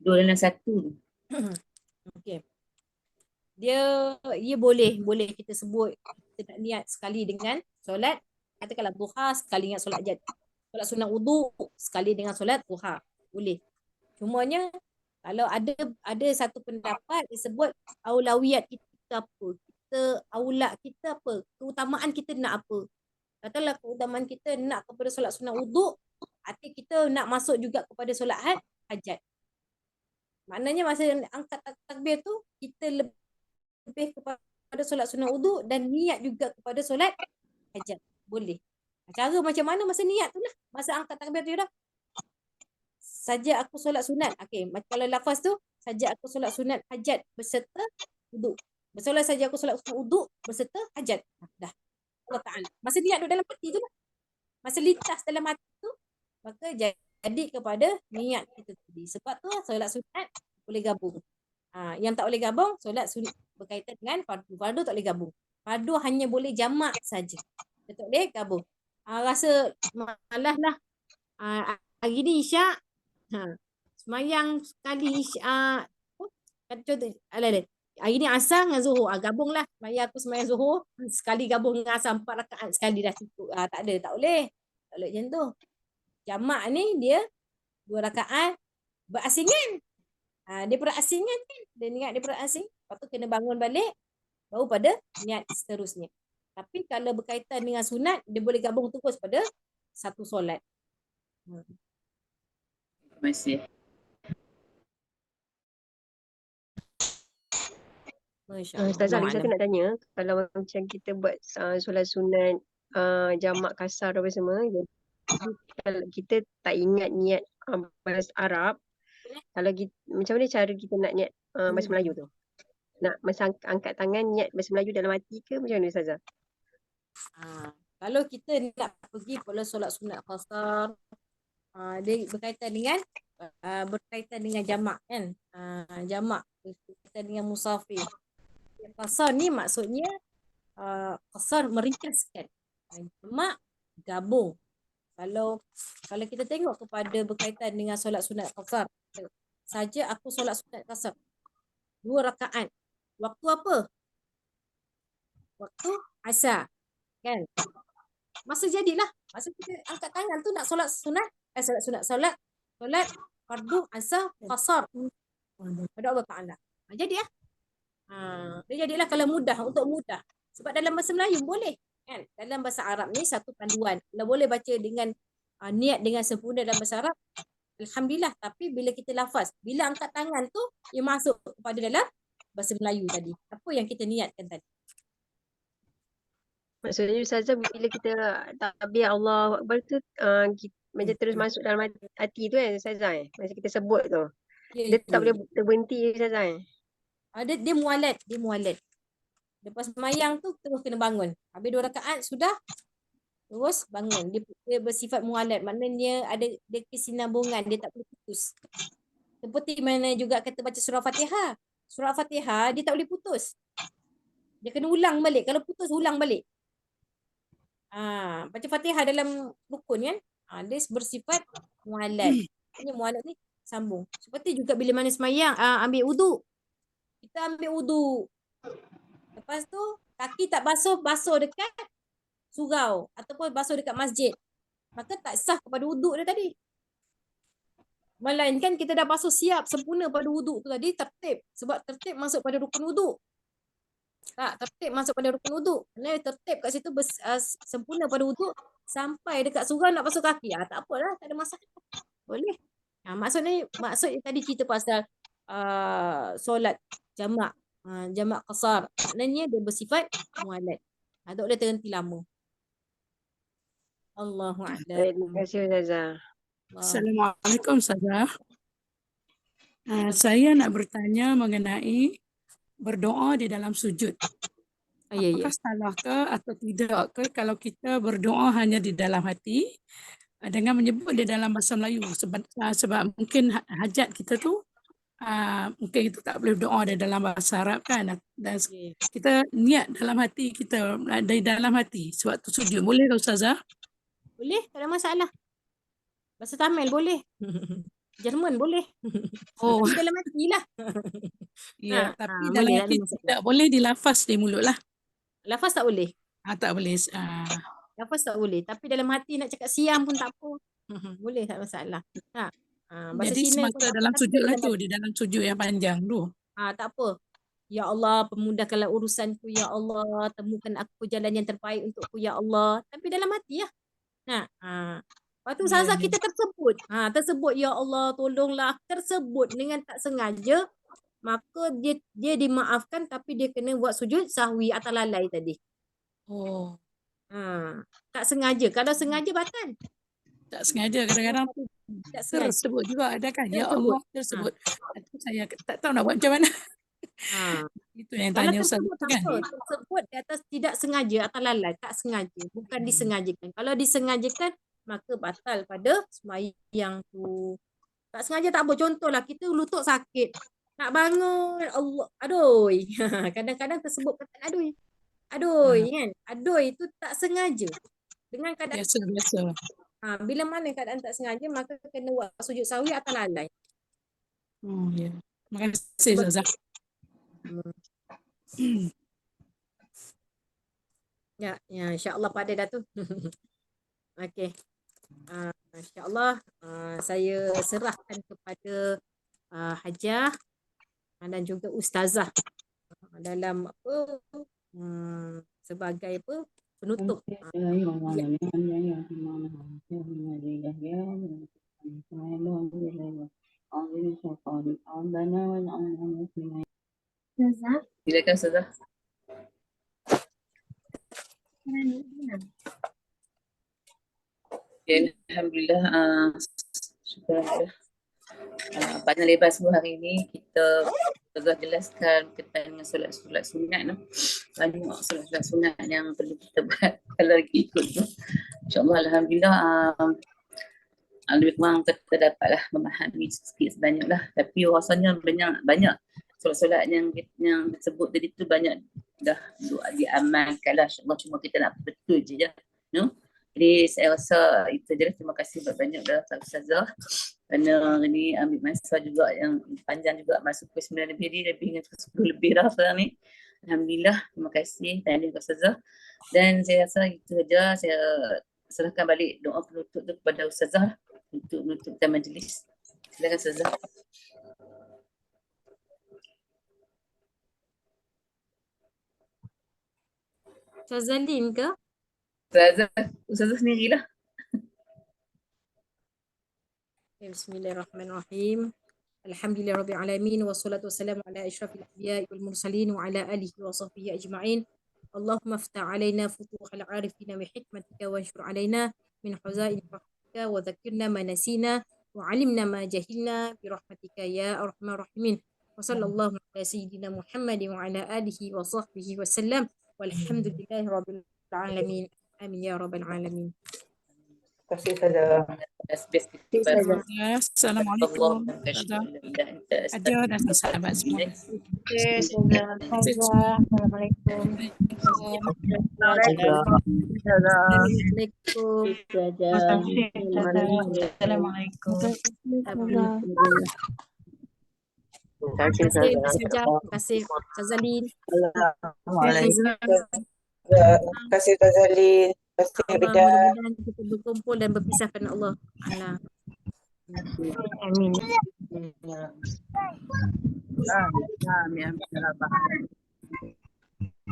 dua dalam satu tu? Okey. Dia boleh kita sebut kita nak niat sekali dengan solat, katakanlah duha sekali dengan solat sunat wudu sekali dengan solat duha. Boleh. Cumanya Kalau ada satu pendapat disebut aulawiyat kita apa? Aula kita apa? Keutamaan kita nak apa? Katalah keutamaan kita nak kepada solat sunat wuduk, arti kita nak masuk juga kepada solat hajat. Maknanya masa angkat takbir tu kita lebih kepada solat sunat wuduk dan niat juga kepada solat hajat. Boleh. Cara macam mana masa niat tu lah. Masa angkat takbir tu dah. Saja aku solat sunat. Okey, kalau lafaz tu saja aku solat sunat hajat berserta wuduk. Bersolat saja aku solat sunat wuduk berserta hajat. Dah. Allah Ta'ala. Masa niat tu dalam hati tu lah. Masa lintas dalam hati tu, maka jadi kepada niat kita tadi. Sebab tu solat sunat boleh gabung. Yang tak boleh gabung, solat sunat berkaitan dengan fardu. Fardu tak boleh gabung. Fardu hanya boleh jamak saja. Dia tak boleh gabung. Rasa malas lah. Hari ni Isyak, semayang sekali contoh hari ni asar dengan zuhur, gabung lah. Aku semayang zuhur sekali, gabung dengan asar 4 rakaat sekali dah cukup. Tak ada, tak boleh macam tu. Jamak ni dia 2 rakaat berasingan. Dia perasingan kan, dia niat dia perasing, lepas tu kena bangun balik baru pada niat seterusnya. Tapi kalau berkaitan dengan sunat, dia boleh gabung terus pada satu solat. Terima kasih. Ustazah, saya nak tanya, kalau macam kita buat solat sunat jamak kasar apa semua, jadi kalau kita tak ingat niat bahasa Arab, kalau kita, macam mana cara kita nak niat bahasa Melayu tu? Nak masa angkat tangan niat bahasa Melayu dalam hati ke macam mana Ustazah? Kalau kita nak pergi pada solat sunat kasar, dia berkaitan dengan jamak kan, jamak berkaitan dengan musafir. Kasar ni maksudnya kasar meringkaskan, jamak gabung. Kalau kita tengok kepada berkaitan dengan solat sunat kasar, saja aku solat sunat kasar 2 rakaat. Waktu apa? Waktu asar kan? Masa jadilah, masa kita angkat tangan tu nak solat sunat, solat fardu asar kasar pada Allah Ta'ala. Jadi dia jadilah kalau mudah, untuk mudah. Sebab dalam bahasa Melayu boleh kan? Dalam bahasa Arab ni satu panduan. Kalau boleh baca dengan niat dengan sempurna dalam bahasa Arab, alhamdulillah. Tapi bila kita lafaz, bila angkat tangan tu ia masuk kepada dalam bahasa Melayu tadi. Apa yang kita niatkan tadi. Maksudnya Ustazah, bila kita takbir Allahu Akbar tu macam terus masuk dalam hati tu kan Ustazah masa kita sebut tu. Dia tak boleh terberhenti Ustazah Dia mualat. Lepas semayang tu terus kena bangun. Habis 2 rakaat sudah terus bangun. Dia bersifat mualat. Maknanya dia kesinambungan, dia tak boleh putus. Seperti mana juga kita baca surah Fatihah. Surah Fatihah dia tak boleh putus. Dia kena ulang balik. Kalau putus ulang balik. Baca Fatihah dalam rukun kan, dia bersifat mualat. Ini mualat ni sambung. Seperti juga bila mana semayang, ambil wuduk. Kita ambil wuduk. Lepas tu kaki tak basuh dekat surau ataupun basuh dekat masjid, maka tak sah kepada wuduk dia tadi. Melainkan kita dah basuh siap sempurna pada wuduk tu tadi, tertib. Sebab tertib masuk pada rukun wuduk. Tertib masuk pada rukun wuduk. Tertib kat situ sempurna pada wuduk sampai dekat surau nak basuh kaki. Tak apalah, tak ada masalah. Boleh. Maksudnya tadi cerita pasal solat jamak, jamak qasar. Maknanya dia bersifat mualat. Tak boleh terhenti lama. Allahu a'lam. Terima kasih Ustazah. Assalamualaikum Ustazah. Saya nak bertanya mengenai berdoa di dalam sujud. Apakah salah ke atau tidak ke kalau kita berdoa hanya di dalam hati dengan menyebut di dalam bahasa Melayu, sebab mungkin hajat kita tu mungkin kita tak boleh doa di dalam bahasa Arab kan, dan kita niat dalam hati kita, dari dalam hati sebab tu sujud. Boleh ke Ustazah? Boleh, tak ada masalah. Bahasa Tamil boleh. Jerman boleh. Oh. Tapi dalam hati lah. Ya, tapi dalam hati tidak boleh dilafaz di mulut lah. Lafaz tak boleh. Tak boleh. Lafaz tak boleh. Tapi dalam hati nak cakap siam pun tak apa. Boleh, tak masalah. Bahasa Jadi Cina pun semasa tak apa, dalam tapi sujud lah dalam tu, hati. di dalam sujud yang panjang tu. Tak apa. Ya Allah, pemudahkanlah urusanku, ya Allah, temukan aku jalan yang terbaik untukku, ya Allah. Tapi dalam hati lah. Lepas tu Ya, saat ya. kita tersebut, tersebut, ya Allah, tolonglah, tersebut dengan tak sengaja, maka dia dimaafkan, tapi dia kena buat sujud sahwi atau lalai tadi. Oh, Tak sengaja. Kalau sengaja batal. tak sengaja kadang-kadang tu Tak sengaja. tersebut juga ada kan. Ya Tersebut. Allah, tersebut. Itu saya tak tahu nak buat macam mana. Itu yang Kalau tanya Ustaz tersebut tu tak kan. apa. Tersebut di atas tidak sengaja atau lalai. Tak sengaja. Bukan disengajakan. Kalau disengajakan, maka batal pada sembahyang tu. Tak sengaja tak apa. Contohlah, kita lutut sakit. Nak bangun. Allah. Adoi. Kadang-kadang tersebut kata adoi. Adoi kan. Adoi itu tak sengaja. Dengan keadaan Biasa. bila mana keadaan tak sengaja, maka kena buat sujud sahwi atau lalai. Oh, ya. Terima kasih Ustazah. Ya, insya-Allah pada dah tu. Okey. Insya-Allah saya serahkan kepada Hajah dan juga Ustazah dalam apa sebagai apa penutup. Silakan Ustazah. Alhamdulillah, syukur. Panjang lebar semua hari ini kita telah jelaskan berkaitan dengan solat sunat. Banyak solat sunat yang perlu kita buat kalau ikut tu. InsyaAllah Alhamdulillah lebih kurang kita dapatlah memahami sikit sebanyaklah. Tapi rasanya banyak solat-solat yang disebut tadi tu banyak dah diamalkan lah. InsyaAllah cuma kita nak betul je. Jadi saya rasa itu je. Terima kasih banyak dah Ustazah. Kerana ni ambil masa juga yang panjang juga, masuk ke 9 lebih ni, lebih dengan 10 lebih dah sekarang ni. Alhamdulillah, terima kasih Tahniah Ustazah. Dan saya rasa itu saja, saya serahkan balik doa penutup tu kepada Ustazah untuk menutupkan majlis. Silakan Ustazah. Ustazalin ke? Ustazah sendirilah. Bismillahirrahmanirrahim. Alhamdulillahirabbil alamin wassalatu wassalamu ala asyrafil anbiya'i wal mursalin wa ala alihi wa sahbihi ajma'in. Allahumma iftah alaina futuhal arifina bi hikmatika wa anshur alaina min khazain rahmatika wa dhakkirna ma nasina wa 'allimna ma jahilna bi rahmatika ya arhamar rahimin. Wa sallallahu ala sayyidina Muhammadin wa ala alihi wa sahbihi wasallam. Walhamdulillahirabbil alamin. Amin ya rabbal alamin. Terima kasih Ustazah. Assalamualaikum. Ada dan sahabat semua. Assalamualaikum. Terima kasih Ustazalin. Terima kasih Ustazalin. Mudah-mudahan kita berkumpul dan berpisah kerana Allah. Amin. Amin.